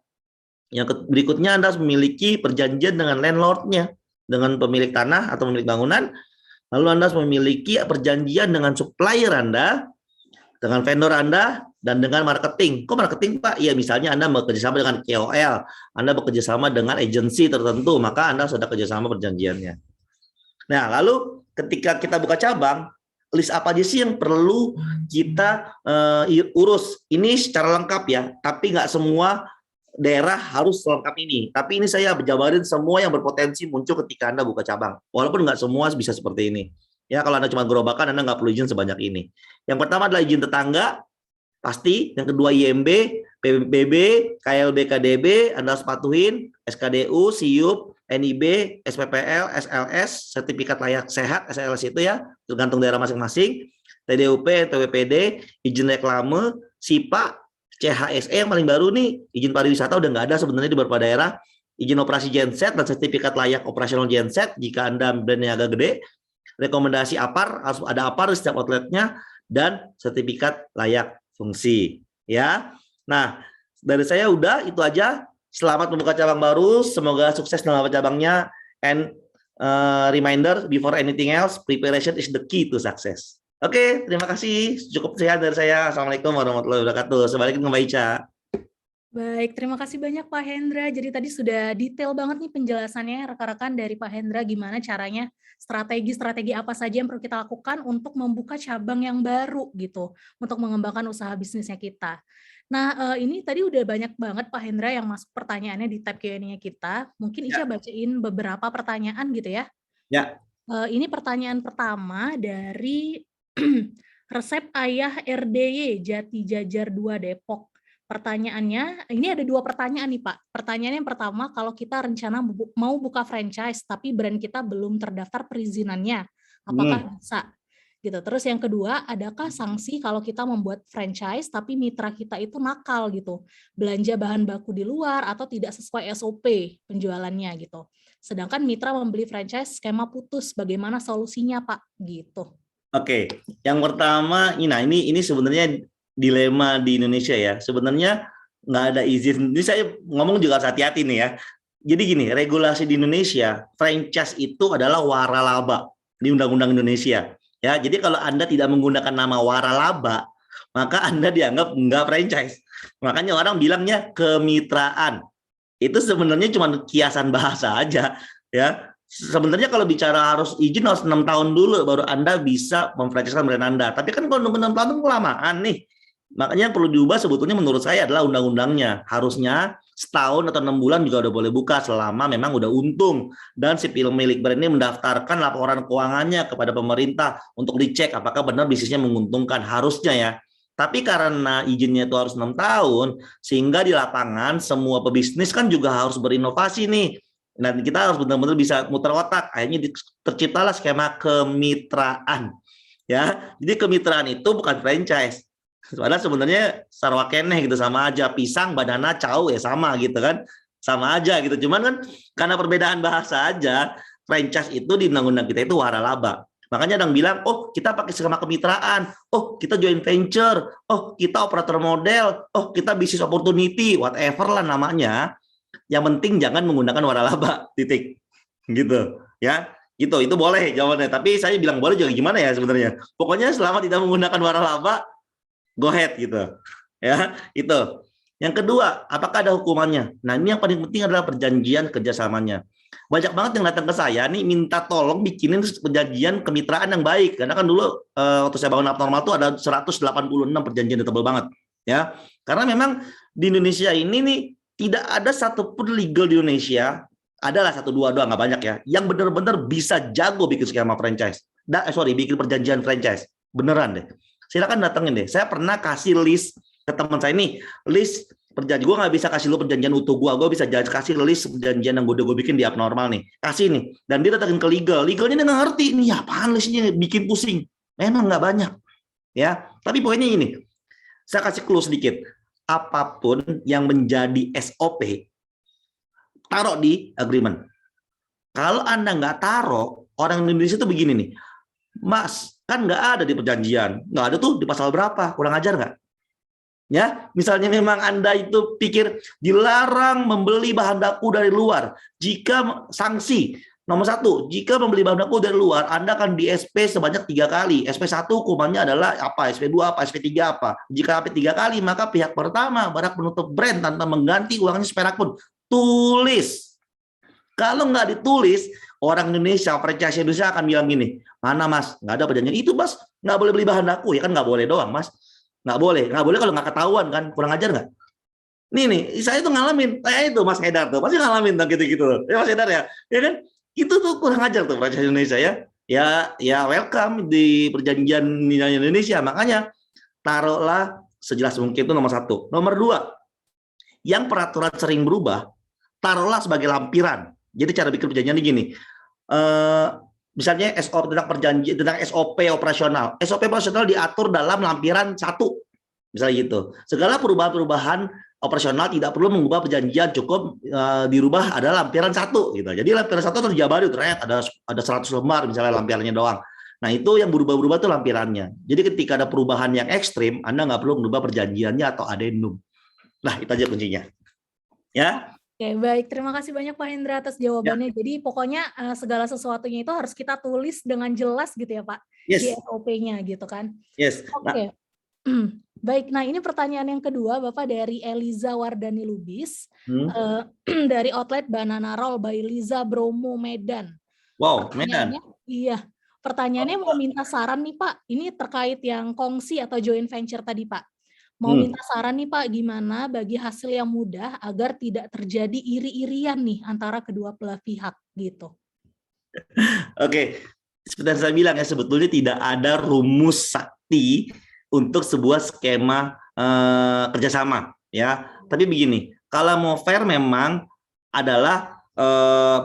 Yang berikutnya, Anda harus memiliki perjanjian dengan landlord-nya, dengan pemilik tanah atau pemilik bangunan. Lalu Anda harus memiliki perjanjian dengan supplier Anda, dengan vendor Anda, dan dengan marketing. Kok marketing, Pak? Iya, misalnya Anda bekerjasama dengan KOL, Anda bekerjasama dengan agensi tertentu, maka Anda sudah kerjasama perjanjiannya. Nah, lalu ketika kita buka cabang, list apa aja sih yang perlu kita urus? Ini secara lengkap ya, tapi nggak semua daerah harus selengkap ini. Tapi ini saya jabarin semua yang berpotensi muncul ketika Anda buka cabang. Walaupun nggak semua bisa seperti ini. Ya, kalau Anda cuma gerobakan, Anda nggak perlu izin sebanyak ini. Yang pertama adalah izin tetangga, pasti. Yang kedua IMB, PBB, KLB, KDB, Anda harus patuhin, SKDU, SIUP, NIB, SPPL, SLS, sertifikat layak sehat, SLS itu ya, tergantung daerah masing-masing, TDUP, TWPD, izin reklame, SIPA, CHSE yang paling baru nih, izin pariwisata udah nggak ada sebenarnya di beberapa daerah, izin operasi genset dan sertifikat layak operasional genset jika Anda brandnya agak gede, rekomendasi APAR, harus ada APAR di setiap outletnya, dan sertifikat layak fungsi. Ya, nah dari saya udah itu aja. Selamat membuka cabang baru, semoga sukses dalam cabangnya. And reminder, before anything else, preparation is the key to success. Oke, terima kasih. Cukup sekian dari saya. Assalamualaikum warahmatullahi wabarakatuh. Sebaliknya Mbak Ica. Baik, terima kasih banyak Pak Hendra. Jadi tadi sudah detail banget nih penjelasannya rekan-rekan dari Pak Hendra gimana caranya strategi-strategi apa saja yang perlu kita lakukan untuk membuka cabang yang baru gitu, untuk mengembangkan usaha bisnisnya kita. Nah, ini tadi udah banyak banget Pak Hendra yang masuk pertanyaannya di tab Q&A kita. Mungkin Ica Ya, bacain beberapa pertanyaan gitu ya. ya. Ini pertanyaan pertama dari Resep Ayah RDY Jati Jajar 2 Depok. Pertanyaannya, ini ada 2 pertanyaan nih Pak. Pertanyaan yang pertama, kalau kita rencana mau buka franchise tapi brand kita belum terdaftar perizinannya, apakah Hmm. bisa? Gitu. Terus yang kedua, adakah sanksi kalau kita membuat franchise tapi mitra kita itu nakal gitu, belanja bahan baku di luar atau tidak sesuai SOP penjualannya gitu. Sedangkan mitra membeli franchise skema putus, bagaimana solusinya Pak? Gitu. Oke, yang pertama, ini sebenarnya dilema di Indonesia ya. Sebenarnya nggak ada izin. Ini saya ngomong juga harus hati-hati nih ya. Jadi gini, regulasi di Indonesia, franchise itu adalah waralaba di Undang-Undang Indonesia. Ya, jadi kalau Anda tidak menggunakan nama waralaba, maka Anda dianggap nggak franchise. Makanya orang bilangnya kemitraan. Itu sebenarnya cuma kiasan bahasa aja, ya. Sebenarnya kalau bicara harus izin harus 6 tahun dulu baru Anda bisa memfranchise brand Anda. Tapi kan kalau 6 tahun itu kelamaan nih. Makanya yang perlu diubah sebetulnya menurut saya adalah undang-undangnya. Harusnya setahun atau 6 bulan juga udah boleh buka selama memang udah untung. Dan si pemilik brand ini mendaftarkan laporan keuangannya kepada pemerintah untuk dicek apakah benar bisnisnya menguntungkan. Harusnya ya. Tapi karena izinnya itu harus 6 tahun, sehingga di lapangan semua pebisnis kan juga harus berinovasi nih. Nah, kita harus benar-benar bisa muter otak. Akhirnya terciptalah skema kemitraan. Ya, jadi kemitraan itu bukan franchise. Padahal sebenarnya sarwakeneh gitu sama aja, pisang banana cau ya sama gitu kan. Sama aja gitu. Cuman kan karena perbedaan bahasa aja, franchise itu di undang-undang kita itu waralaba. Makanya ada yang bilang, oh kita pakai skema kemitraan, oh kita joint venture, oh kita operator model, oh kita business opportunity, whatever lah namanya. Yang penting jangan menggunakan waralaba, titik. Gitu, ya. Itu boleh jawabannya. Tapi saya bilang boleh juga gimana ya sebenarnya. Pokoknya selama tidak menggunakan waralaba, go ahead gitu. Ya, itu. Yang kedua, apakah ada hukumannya? Nah, ini yang paling penting adalah perjanjian kerjasamanya. Banyak banget yang datang ke saya nih minta tolong bikinin perjanjian kemitraan yang baik. Karena kan dulu waktu saya bangun Abnormal itu ada 186 perjanjian yang tebal banget. Ya, karena memang di Indonesia ini nih tidak ada satupun legal di Indonesia, adalah 1-2 doang, nggak banyak ya, yang benar-benar bisa jago bikin skema franchise. Bikin perjanjian franchise. Beneran deh. Silakan datengin deh. Saya pernah kasih list ke teman saya nih, list perjanjian. Gue nggak bisa kasih lo perjanjian utuh gue bisa kasih list perjanjian yang gue bikin di Abnormal nih. Kasih nih. Dan dia datengin ke legal. Legalnya dia nggak ngerti. Nih apaan listnya, bikin pusing. Memang nggak banyak. Ya, tapi poinnya ini. Saya kasih clue sedikit. Apapun yang menjadi SOP, taruh di agreement. Kalau Anda nggak taruh, orang Indonesia itu begini nih, Mas, kan nggak ada di perjanjian, nggak ada tuh di pasal berapa, kurang ajar nggak? Ya, misalnya memang Anda itu pikir dilarang membeli bahan baku dari luar, jika sanksi nomor 1, jika membeli bahan baku dari luar, Anda akan di SP sebanyak 3 kali. SP1 hukumannya adalah apa? SP2 apa? SP3 apa? Jika SP 3 kali, maka pihak pertama berhak menutup brand tanpa mengganti uangnya seperak pun. Tulis. Kalau nggak ditulis, orang Indonesia, franchise Indonesia akan bilang gini, mana Mas? Nggak ada perjanjian. Itu Mas, nggak boleh beli bahan baku. Ya kan nggak boleh doang Mas. Nggak boleh kalau nggak ketahuan kan. Kurang ajar nggak? Nih, saya tuh ngalamin. Kayak itu Mas Haidar tuh. Pasti ngalamin tuh gitu-gitu. Ya Mas Haidar ya. Ya kan? Itu tuh kurang ajar tuh franchise Indonesia ya. Ya welcome di perjanjian Indonesia. Makanya taruhlah sejelas mungkin itu nomor 1. Nomor 2, yang peraturan sering berubah, taruhlah sebagai lampiran. Jadi cara bikin perjanjian ini gini. Misalnya SOP tentang perjanjian tentang SOP operasional. SOP operasional diatur dalam lampiran 1. Misalnya gitu. Segala perubahan-perubahan operasional tidak perlu mengubah perjanjian, cukup dirubah adalah lampiran 1 gitu. Jadi lampiran 1 terjabar itu ada 100 lembar misalnya lampirannya doang. Nah, itu yang berubah-berubah itu lampirannya. Jadi ketika ada perubahan yang ekstrim, Anda nggak perlu mengubah perjanjiannya atau adendum. Nah, itu aja kuncinya. Ya. Oke, baik. Terima kasih banyak Pak Hendra atas jawabannya. Jadi pokoknya segala sesuatunya itu harus kita tulis dengan jelas gitu ya Pak, di Yes. SOP-nya gitu kan. Yes. Oke. Baik, nah ini pertanyaan yang kedua Bapak dari Eliza Wardani Lubis Hmm? dari outlet Banana Roll by Liza Bromo Medan. Wow, Pertanyaannya, Medan. iya. Pertanyaannya mau minta saran nih Pak. Ini terkait yang kongsi atau joint venture tadi Pak. Mau Hmm. minta saran nih Pak, gimana bagi hasil yang mudah agar tidak terjadi iri-irian nih antara kedua belah pihak gitu. Oke, seperti yang saya bilang ya, sebetulnya tidak ada rumus sakti untuk sebuah skema kerjasama ya. Tapi begini, kalau mau fair memang adalah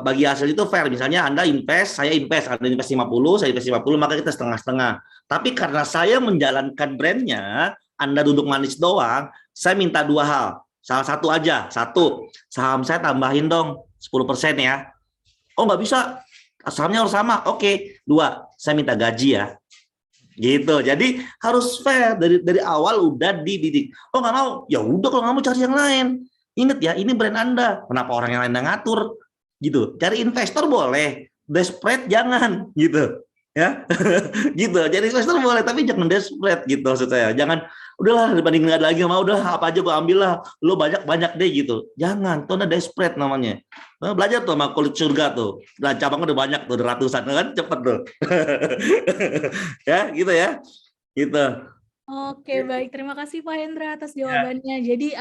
bagi hasil itu fair. Misalnya Anda invest, saya invest, Anda invest 50, saya invest 50, maka kita setengah-setengah. Tapi karena saya menjalankan brandnya, Anda duduk manis doang, saya minta dua hal. Salah satu aja, satu, saham saya tambahin dong 10% ya. Oh nggak bisa, sahamnya harus sama. Oke, dua, saya minta gaji ya. Gitu. Jadi harus fair dari awal udah dididik. Oh nggak mau, ya udah kalau nggak mau cari yang lain. Ingat ya, ini brand Anda. Kenapa orang yang lain yang ngatur? Gitu. Cari investor boleh, desperate jangan gitu. Ya. Gitu. Jadi investor boleh tapi jangan desperate gitu maksud saya. Jangan udahlah dibanding nggak ada lagi mau udah apa aja gua ambil lah. Lo banyak deh gitu. Jangan, itu desperate namanya. Belajar tuh sama kulit surga tuh. Nah, cabangnya udah banyak tuh, udah ratusan kan cepet tuh. Ya, gitu ya. Gitu. Oke, baik. Terima kasih Pak Hendra atas Ya, jawabannya. Jadi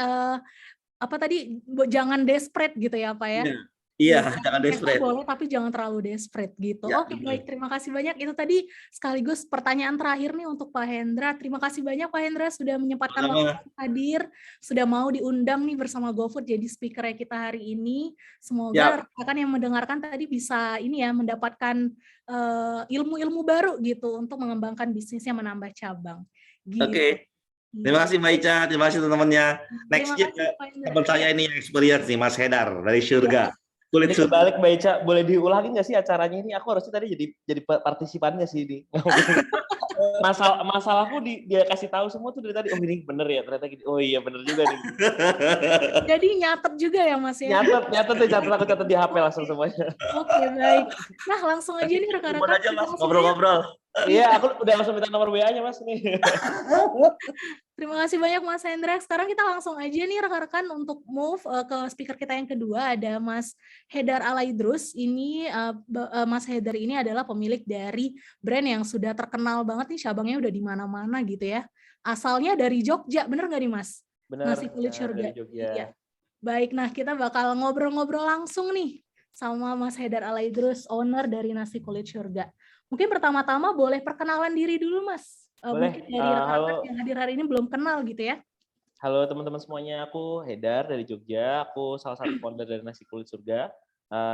apa tadi jangan desperate gitu ya Pak ya? iya. Iya, Gitu. jangan Investor desperate. boleh tapi jangan terlalu desperate gitu. Ya, Oke, baik. benar. Terima kasih banyak. Itu tadi sekaligus pertanyaan terakhir nih untuk Pak Hendra. Terima kasih banyak Pak Hendra sudah menyempatkan waktu Sama-sama. hadir, sudah mau diundang nih bersama GoFood jadi speaker kita hari ini. Semoga Siap. rekan yang mendengarkan tadi bisa ini ya mendapatkan ilmu-ilmu baru gitu untuk mengembangkan bisnisnya menambah cabang. Gitu. Oke. Terima kasih Mbak Ica, terima kasih teman-temannya. Terima Nextnya kasih Pak Hendra. teman saya Ya, ini yang experience nih, Mas Hedar dari ya. Surga. Kulit Ini surga. kebalik Mbak Ica, boleh diulangi nggak sih acaranya ini? Aku harusnya tadi jadi partisipannya sih di masalahku dia kasih tahu semua tuh dari tadi. Oh ini bener ya ternyata gini. Oh iya bener juga nih. Jadi nyatet juga ya Mas ya. Nyatet deh, aku catat di HP langsung semuanya. Oke, baik. Nah, langsung aja nih Telepon rekan-rekan. aja Terima Mas, kasih banyak. ngobrol-ngobrol. Iya, aku udah langsung minta nomor WA-nya Mas nih. Terima kasih banyak Mas Hendra. Sekarang kita langsung aja nih rekan-rekan untuk move ke speaker kita yang kedua. Ada Mas Hedar Alaidrus. Ini Mas Hedar ini adalah pemilik dari brand yang sudah terkenal banget nih, cabangnya udah di mana-mana gitu ya. Asalnya dari Jogja, bener nggak nih Mas? Bener, Nasi kulit dari surga. Iya. Jogja. Baik, nah kita bakal ngobrol-ngobrol langsung nih sama Mas Hedar Alaidrus, owner dari Nasi Kulit Surga. Mungkin pertama-tama boleh perkenalan diri dulu, Mas. Boleh. Mungkin dari rekan-rekan Halo, yang hadir hari ini belum kenal gitu ya. halo teman-teman semuanya. Aku Hedar dari Jogja. Aku salah satu founder dari Nasi Kulit Surga.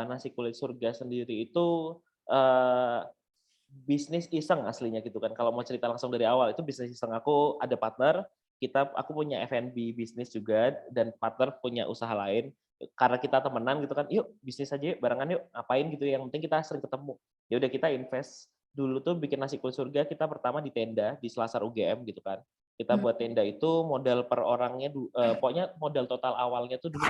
Nasi Kulit Surga sendiri itu bisnis iseng aslinya gitu kan. Kalau mau cerita langsung dari awal itu bisnis iseng. Aku ada partner, aku punya F&B bisnis juga dan partner punya usaha lain. Karena kita temenan gitu kan, yuk bisnis aja yuk, barengan yuk, ngapain gitu. Yang penting kita sering ketemu. Ya udah kita invest. Dulu tuh bikin Nasi Kulit Surga kita pertama di tenda di Selasar UGM gitu kan. Kita buat tenda itu modal per orangnya, pokoknya modal total awalnya tuh dulu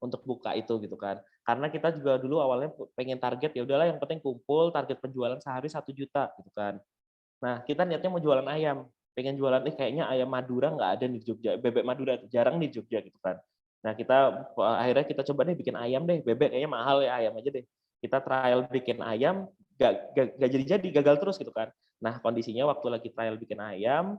untuk buka itu gitu kan. Karena kita juga dulu awalnya pengen target ya udahlah yang penting kumpul target penjualan sehari 1 juta gitu kan. Nah kita niatnya mau jualan ayam, pengen jualan kayaknya ayam Madura nggak ada di Jogja, bebek Madura jarang di Jogja gitu kan. Nah akhirnya kita coba deh bikin ayam deh, bebek kayaknya mahal ya ayam aja deh. Kita trial bikin ayam, gak jadi gagal terus gitu kan. Nah kondisinya waktu lagi trial bikin ayam,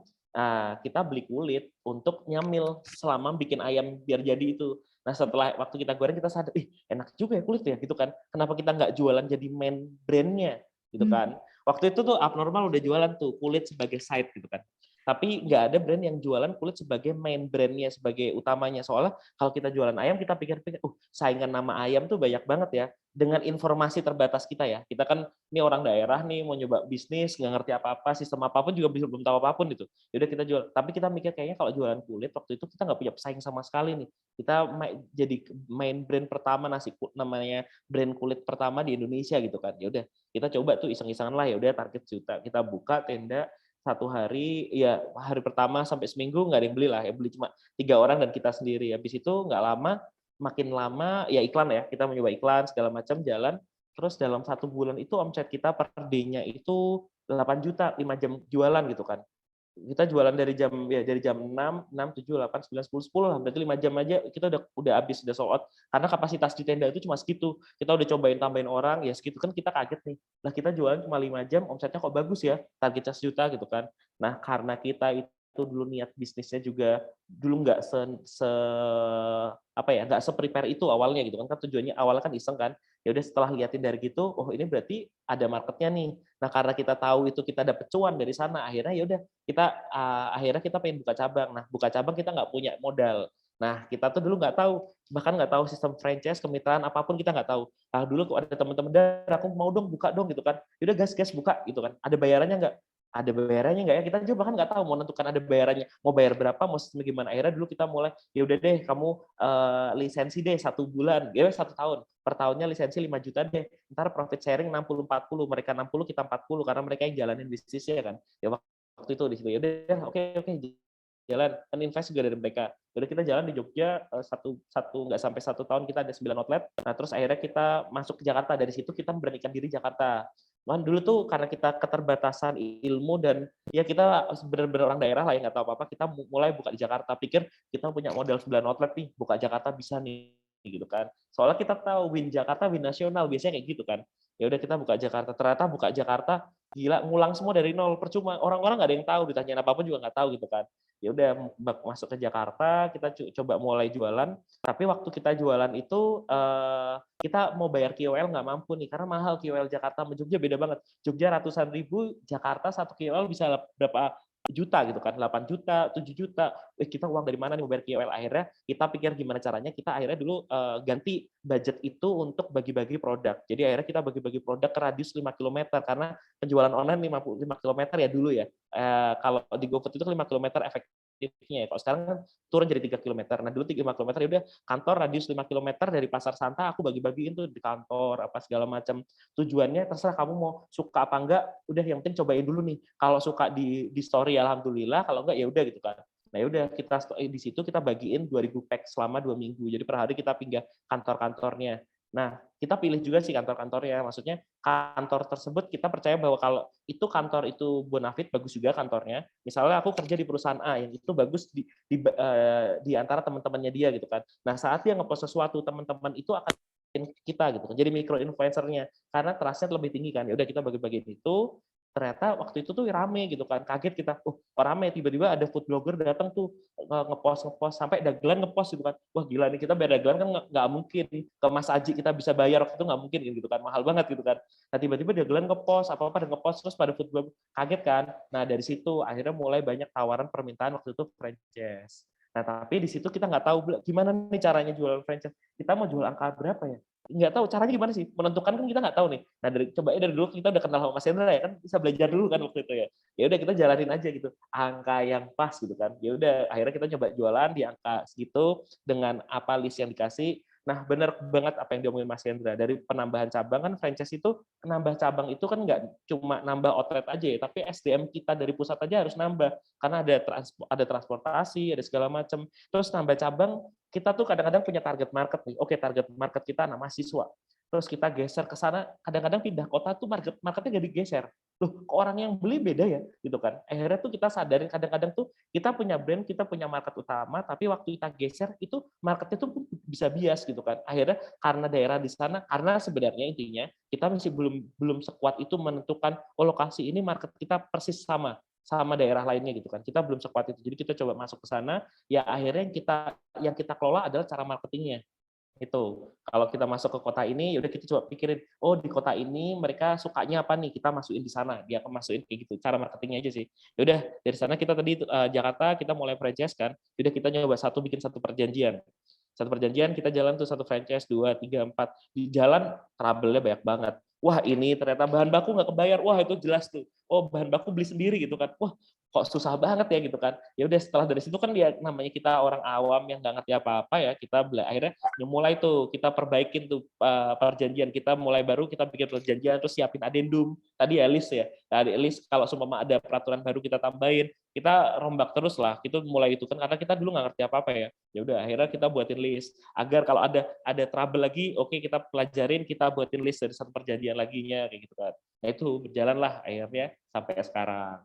kita beli kulit untuk nyamil selama bikin ayam biar jadi itu. Nah setelah waktu kita goreng kita sadar, enak juga ya kulit ya gitu kan. Kenapa kita nggak jualan jadi main brandnya gitu kan. Waktu itu tuh Abnormal udah jualan tuh kulit sebagai side gitu kan. Tapi nggak ada brand yang jualan kulit sebagai main brandnya, sebagai utamanya. Soalnya kalau kita jualan ayam, kita pikir-pikir, saingan nama ayam tuh banyak banget ya. Dengan informasi terbatas kita ya. Kita kan ini orang daerah nih, mau nyoba bisnis, nggak ngerti apa-apa, sistem apapun juga belum tahu apapun gitu. Yaudah kita jual. Tapi kita mikir kayaknya kalau jualan kulit, waktu itu kita nggak punya pesaing sama sekali nih. Kita jadi main brand pertama namanya brand kulit pertama di Indonesia gitu kan. Ya udah kita coba tuh iseng-isengan lah, ya udah target juta. Kita buka tenda 1 hari, ya hari pertama sampai seminggu nggak ada yang beli lah, ya beli cuma 3 orang dan kita sendiri. Habis itu nggak lama, makin lama ya iklan ya, kita mencoba iklan segala macam jalan. Terus dalam 1 bulan itu omset kita per day-nya itu 8 juta 5 jam jualan gitu kan. kita jualan dari jam 6, 7, 8, 9, 10, 10 lah, berarti 5 jam aja kita udah habis, udah sold out. Karena kapasitas di tenda itu cuma segitu. Kita udah cobain tambahin orang, ya segitu kan kita kaget nih. Lah kita jualan cuma 5 jam, omsetnya kok bagus ya, targetnya 1 juta gitu kan. Nah, karena kita itu dulu niat bisnisnya juga dulu nggak nggak se-prepare itu awalnya gitu kan. Kan tujuannya awalnya kan iseng kan. Ya udah setelah liatin dari gitu, oh ini berarti ada marketnya nih. Nah, karena kita tahu itu kita dapet cuan dari sana, akhirnya ya udah akhirnya kita pengen buka cabang. Nah, buka cabang kita nggak punya modal. Nah, kita tuh dulu nggak tahu, bahkan nggak tahu sistem franchise, kemitraan, apapun kita nggak tahu. Nah, dulu ada teman-teman, "Dar, aku mau dong buka dong," gitu kan. Ya udah gas buka gitu kan. Ada bayarannya nggak? Ada bayarannya nggak ya? Kita juga bahkan nggak tahu mau menentukan ada bayarannya, mau bayar berapa, mau sistemnya gimana. Akhirnya dulu kita mulai, ya udah deh kamu lisensi deh 1 bulan, ya 1 tahun. Per tahunnya lisensi 5 juta deh. Ntar profit sharing 60-40, mereka 60, kita 40 karena mereka yang jalanin bisnisnya kan. Ya waktu itu di situ ya udah oke jalan, kan invest juga dari mereka. Udah kita jalan di Jogja nggak sampai 1 tahun kita ada 9 outlet. Nah terus akhirnya kita masuk ke Jakarta, dari situ kita memberanikan diri Jakarta. Kan dulu tuh karena kita keterbatasan ilmu dan ya kita benar-benar orang daerah lah yang nggak tahu apa-apa, kita mulai buka di Jakarta. Pikir kita punya modal 9 outlet nih, buka Jakarta bisa nih gitu kan. Soalnya kita tahu win Jakarta, win nasional biasanya kayak gitu kan. Ya udah kita buka Jakarta, ternyata buka Jakarta gila ngulang semua dari nol, percuma. Orang-orang nggak ada yang tahu, ditanyain apapun juga nggak tahu gitu kan. Ya udah masuk ke Jakarta, kita coba mulai jualan. Tapi waktu kita jualan itu kita mau bayar KOL nggak mampu nih, karena mahal KOL Jakarta sama Jogja beda banget. Jogja ratusan ribu, Jakarta 1 KOL bisa berapa juta gitu kan, 8 juta, 7 juta. Kita uang dari mana nih mau bayar KOL? Akhirnya kita pikir gimana caranya, kita akhirnya dulu ganti budget itu untuk bagi-bagi produk. Jadi akhirnya kita bagi-bagi produk ke radius 5 km, karena penjualan online 5 km ya dulu ya. Kalau di GoFood itu 5 km efektifnya ya. Kalau sekarang kan turun jadi 3 km. Nah dulu 5 km ya udah kantor radius 5 km dari Pasar Santa, aku bagi-bagiin tuh di kantor, apa segala macam. Tujuannya terserah kamu mau suka apa enggak, udah yang penting cobain dulu nih. Kalau suka di story alhamdulillah, kalau enggak ya udah gitu kan. Nah ya udah kita di situ kita bagiin 2.000 pack selama 2 minggu. Jadi per hari kita pindah kantor-kantornya. Nah, kita pilih juga sih kantor-kantornya. Maksudnya kantor tersebut kita percaya bahwa kalau itu kantor itu bonafit, bagus juga kantornya. Misalnya aku kerja di perusahaan A yang itu bagus di antara teman-temannya dia gitu kan. Nah, saat dia ngepost sesuatu, teman-teman itu akan kita gitu kan. Jadi micro influencernya karena trust-nya lebih tinggi kan. Ya udah kita bagi-bagiin itu. Ternyata waktu itu tuh rame gitu kan, kaget kita, rame, tiba-tiba ada food blogger datang tuh ngepost sampai dagelan ngepost gitu kan, wah gila nih kita bayar dagelan kan nggak mungkin ke Mas Aji kita bisa bayar waktu itu nggak mungkin gitu kan, mahal banget gitu kan. Nah tiba-tiba dagelan ngepost apa dan ngepost terus pada food blogger kaget kan. Nah dari situ akhirnya mulai banyak tawaran permintaan waktu itu franchise. Nah tapi di situ kita nggak tahu gimana nih caranya jualan franchise. Kita mau jual angka berapa ya? Nggak tahu caranya gimana sih, menentukan kan kita nggak tahu nih. Nah dari dulu kita udah kenal sama Mas Hendra ya kan, bisa belajar dulu kan waktu itu ya. Ya udah kita jalanin aja gitu, angka yang pas gitu kan. Ya udah akhirnya kita coba jualan di angka segitu dengan apa list yang dikasih. Nah benar banget apa yang diomongin Mas Hendra, dari penambahan cabang kan franchise itu nambah cabang itu kan nggak cuma nambah outlet aja ya, tapi SDM kita dari pusat aja harus nambah karena ada transportasi, ada segala macam. Terus nambah cabang kita tuh kadang-kadang punya target market nih. Oke, target market kita anak mahasiswa. Terus kita geser ke sana, kadang-kadang pindah kota tuh marketnya jadi geser. Loh, kok orang yang beli beda ya? Gitu kan. Akhirnya tuh kita sadarin kadang-kadang tuh kita punya brand, kita punya market utama, tapi waktu kita geser itu marketnya tuh bisa bias gitu kan. Akhirnya karena daerah di sana, karena sebenarnya intinya kita masih belum sekuat itu menentukan lokasi ini market kita persis sama daerah lainnya gitu kan. Kita belum sekuat itu. Jadi kita coba masuk ke sana, ya akhirnya yang kita kelola adalah cara marketingnya. Itu. Kalau kita masuk ke kota ini, ya udah kita coba pikirin, oh di kota ini mereka sukanya apa nih, kita masukin di sana. Dia akan masukin kayak gitu. Cara marketingnya aja sih. Ya udah dari sana kita tadi Jakarta kita mulai franchise kan. Ya udah kita nyoba bikin satu perjanjian. Satu perjanjian kita jalan tuh 1 franchise, 2, 3, 4. Di jalan trouble-nya banyak banget. Wah ini ternyata bahan baku nggak kebayar, wah itu jelas tuh. Oh bahan baku beli sendiri gitu kan. Wah kok susah banget ya gitu kan. Ya udah setelah dari situ kan dia namanya kita orang awam yang nggak ngerti apa-apa ya, kita akhirnya mulai tuh kita perbaikin tuh perjanjian kita, mulai baru kita bikin perjanjian terus siapin adendum. Tadi ya list ya. Tadi list kalau seumpama ada peraturan baru kita tambahin, kita rombak terus lah. Itu mulai itu kan karena kita dulu nggak ngerti apa-apa ya. Ya udah akhirnya kita buatin list agar kalau ada trouble lagi, oke kita pelajarin, kita buatin list dari satu perjanjian laginya kayak gitu kan. Nah itu berjalan lah akhirnya sampai sekarang.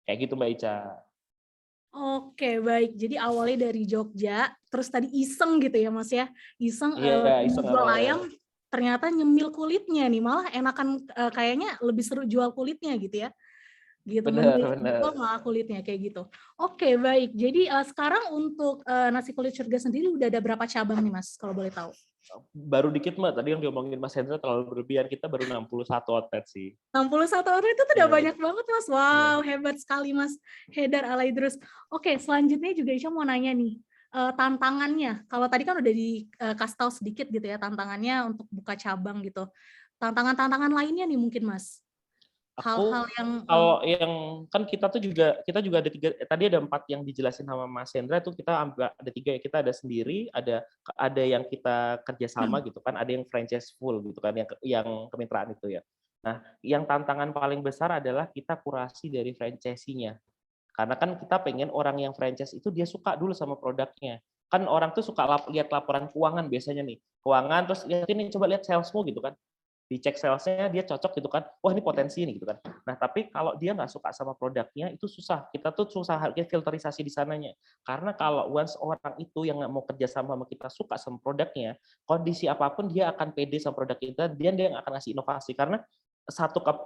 Kayak gitu Mbak Ica. Oke, baik. Jadi awalnya dari Jogja, terus tadi iseng gitu ya, Mas, ya? Iseng, Iya, iseng jual awalnya. ayam, ternyata nyemil kulitnya nih, malah enakan, kayaknya lebih seru jual kulitnya gitu ya? Gitu, Bener, mending dijual bener. malah kulitnya, kayak gitu. Oke, baik. Jadi, sekarang untuk, nasi kulit surga sendiri udah ada berapa cabang nih, Mas, kalau boleh tahu? Baru dikit Mbak, tadi yang diomongin Mas Hendra terlalu berlebihan, kita baru 61 outlet sih. 61 orang itu tuh udah Iya, banyak banget, Mas. iya. Wow, hebat sekali, Mas Haidar Alaidrus. Oke, selanjutnya juga Isya mau nanya nih, tantangannya. Kalau tadi kan udah dikasih tahu sedikit gitu ya, tantangannya untuk buka cabang gitu. Tantangan-tantangan lainnya nih mungkin, Mas? Hal-hal Aku yang, kalau yang kan kita juga ada 3, tadi ada 4 yang dijelasin sama Mas Hendra tuh kita ada 3 ya, kita ada sendiri, ada yang kita kerjasama gitu kan, ada yang franchise full gitu kan, yang kemitraan itu ya. Nah, yang tantangan paling besar adalah kita kurasi dari franchisee-nya. Karena kan kita pengen orang yang franchise itu dia suka dulu sama produknya. Kan orang tuh suka lihat laporan keuangan biasanya nih. Keuangan terus lihat ini coba lihat salesmu gitu kan. Dicek salesnya dia cocok gitu kan. Wah ini potensi nih gitu kan. Nah tapi kalau dia nggak suka sama produknya itu susah. Kita tuh susah filterisasi di sananya. Karena kalau once orang itu yang nggak mau kerja sama kita suka sama produknya, kondisi apapun dia akan pede sama produk kita. Dia nggak akan ngasih inovasi karena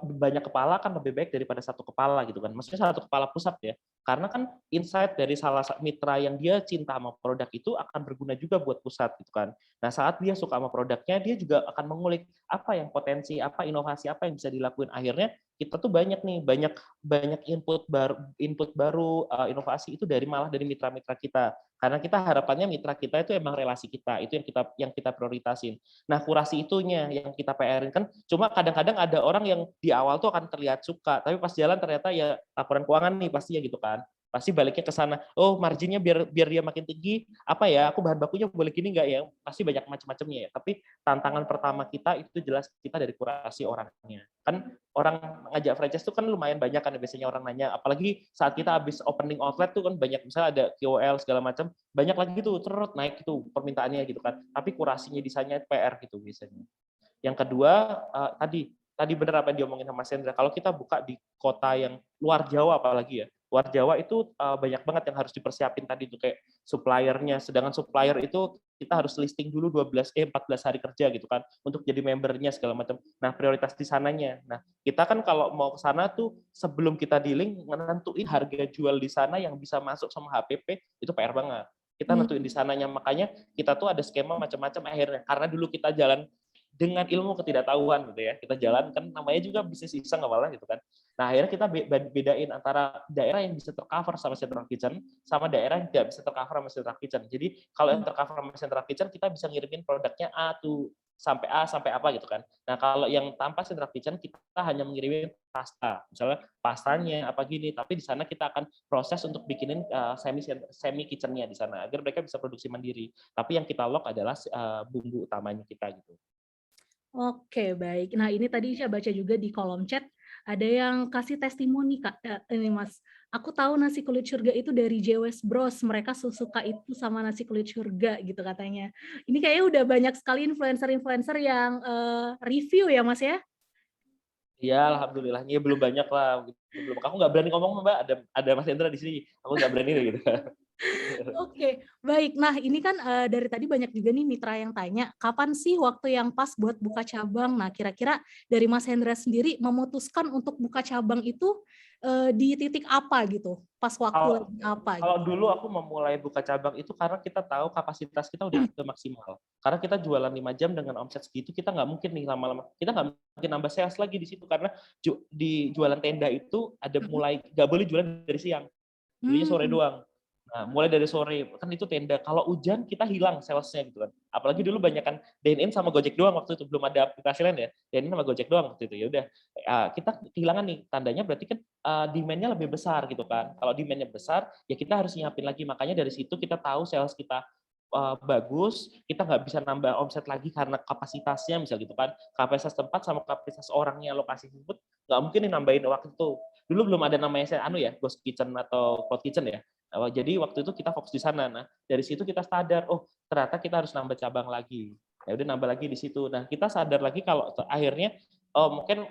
banyak kepala kan lebih baik daripada satu kepala gitu kan. Maksudnya satu kepala pusat ya. Karena kan insight dari salah satu mitra yang dia cinta sama produk itu akan berguna juga buat pusat gitu kan. Nah, saat dia suka sama produknya, dia juga akan mengulik apa yang potensi, apa inovasi, apa yang bisa dilakuin. Akhirnya kita tuh banyak nih, banyak banyak input baru inovasi itu malah dari mitra-mitra kita. Karena kita harapannya mitra kita itu emang relasi kita, itu yang kita prioritasin. Nah, kurasi itunya yang kita PR-in kan. Cuma kadang-kadang ada orang yang di awal tuh akan terlihat suka, tapi pas jalan ternyata ya laporan keuangan nih pastinya gitu kan. Pasti baliknya ke sana. Oh, marginnya biar biar dia makin tinggi, apa ya? Aku bahan bakunya boleh gini nggak ya? Pasti banyak macam-macamnya ya. Tapi tantangan pertama kita itu jelas kita dari kurasi orangnya. Kan orang ngajak franchise itu kan lumayan banyak kan biasanya orang nanya. Apalagi saat kita habis opening outlet tuh kan banyak misalnya ada KOL segala macam, banyak lagi tuh terus naik itu permintaannya gitu kan. Tapi kurasinya di sana PR gitu biasanya. Yang kedua, tadi benar apa yang diomongin sama Sendra. Kalau kita buka di kota yang luar Jawa apalagi ya, luar Jawa itu banyak banget yang harus dipersiapin tadi tuh kayak suppliernya. Sedangkan supplier itu kita harus listing dulu 14 hari kerja gitu kan untuk jadi membernya segala macam. Nah, prioritas di sananya. Nah, kita kan kalau mau ke sana tuh sebelum kita dealing nentuin harga jual di sana yang bisa masuk sama HPP itu PR banget. Kita nentuin di sananya, makanya kita tuh ada skema macam-macam akhirnya. Karena dulu kita jalan dengan ilmu ketidaktahuan gitu ya. Kita jalan kan namanya juga bisnis iseng awalnya gitu kan. Nah, akhirnya kita bedain antara daerah yang bisa tercover sama Central Kitchen sama daerah yang tidak bisa tercover sama Central Kitchen. Jadi, kalau yang tercover sama Central Kitchen kita bisa ngirimin produknya A sampai apa gitu kan. Nah, kalau yang tanpa Central Kitchen kita hanya mengirimin pasta. Misalnya pastanya apa gini, tapi di sana kita akan proses untuk bikinin semi kitchennya di sana agar mereka bisa produksi mandiri. Tapi yang kita lock adalah bumbu utamanya kita gitu. Oke, baik. Nah, ini tadi saya baca juga di kolom chat, ada yang kasih testimoni, Kak, ini Mas, "Aku tahu nasi kulit surga itu dari JWS Bros, mereka sesuka itu sama nasi kulit surga," gitu katanya. Ini kayaknya udah banyak sekali influencer-influencer yang, review ya, Mas, ya? Iya, alhamdulillahnya belum banyak lah, gitu. Belum, aku nggak berani ngomong Mbak, ada Mas Hendra di sini, aku nggak berani deh gitu. Oke, baik. Nah, ini kan, dari tadi banyak juga nih mitra yang tanya, kapan sih waktu yang pas buat buka cabang? Nah, kira-kira dari Mas Hendra sendiri memutuskan untuk buka cabang itu, di titik apa gitu? Pas waktu Kalau lagi apa kalau gitu? dulu aku memulai buka cabang itu karena kita tahu kapasitas kita udah maksimal. Karena kita jualan 5 jam dengan omset segitu, kita nggak mungkin nih lama-lama, kita nggak mungkin nambah sales lagi di situ karena di jualan tenda itu ada Mhm. mulai nggak boleh jualan dari siang. Belinya sore Mmm, doang. Nah, mulai dari sore, kan itu tenda. Kalau hujan kita hilang salesnya gitu kan. Apalagi dulu banyakan dine in sama Gojek doang waktu itu, belum ada aplikasi lain ya. Dine in sama Gojek doang waktu itu. Ya udah, kita kehilangan nih. Tandanya berarti kan demand-nya lebih besar gitu kan. Kalau demand-nya besar, ya kita harus nyiapin lagi. Makanya dari situ kita tahu sales kita bagus, kita nggak bisa nambah omset lagi karena kapasitasnya misal gitu kan. Kapasitas tempat sama kapasitas orangnya, lokasi tersebut nggak mungkin nih nambahin waktu itu. Dulu belum ada namanya ghost kitchen atau cloud kitchen ya. Jadi waktu itu kita fokus di sana. Nah, dari situ kita sadar, oh ternyata kita harus nambah cabang lagi. Ya udah nambah lagi di situ. Nah, kita sadar lagi kalau akhirnya oh mungkin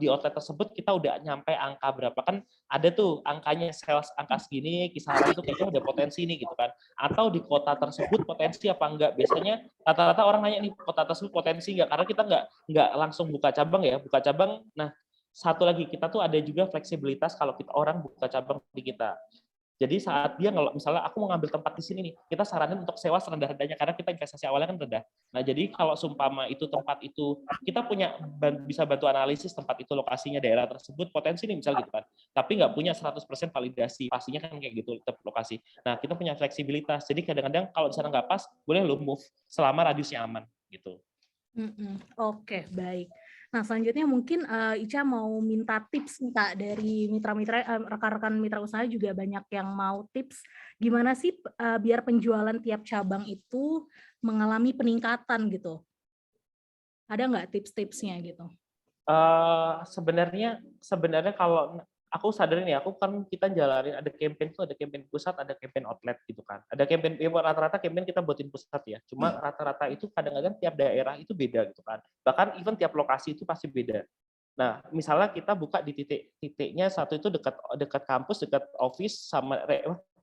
di outlet tersebut kita udah nyampe angka berapa, kan ada tuh angkanya sales angka segini, kisaran tuh kayaknya udah potensi nih gitu kan. Atau di kota tersebut potensi apa enggak. Biasanya rata-rata orang nanya nih, kota tersebut potensi enggak, karena kita enggak langsung buka cabang ya, buka cabang. Nah, satu lagi kita tuh ada juga fleksibilitas kalau kita orang buka cabang di kita. Jadi saat dia kalau misalnya aku mau ngambil tempat di sini nih, kita saranin untuk sewa serendah-rendahnya karena kita investasi awalnya kan rendah. Nah, jadi kalau sumpama itu tempat itu kita punya bisa bantu analisis tempat itu lokasinya daerah tersebut potensi nih misal gitu kan. Tapi nggak punya 100% validasi, pastinya kan kayak gitu tetap lokasi. Nah, kita punya fleksibilitas. Jadi kadang-kadang kalau di sana nggak pas, boleh lo move selama radiusnya aman gitu. Oke, baik. Nah, selanjutnya mungkin Ica mau minta tips nih Kak dari mitra-mitra, rekan-rekan mitra usaha juga banyak yang mau tips gimana sih biar penjualan tiap cabang itu mengalami peningkatan gitu. Ada nggak tips-tipsnya gitu? Sebenarnya kalau aku sadarin ya, aku kan kita jalanin ada campaign tuh, ada campaign pusat, ada campaign outlet gitu kan. Ada campaign rata-rata campaign kita buatin pusat ya. Cuma rata-rata itu kadang-kadang tiap daerah itu beda gitu kan. Bahkan even tiap lokasi itu pasti beda. Nah, misalnya kita buka di titiknya satu itu dekat kampus, dekat office sama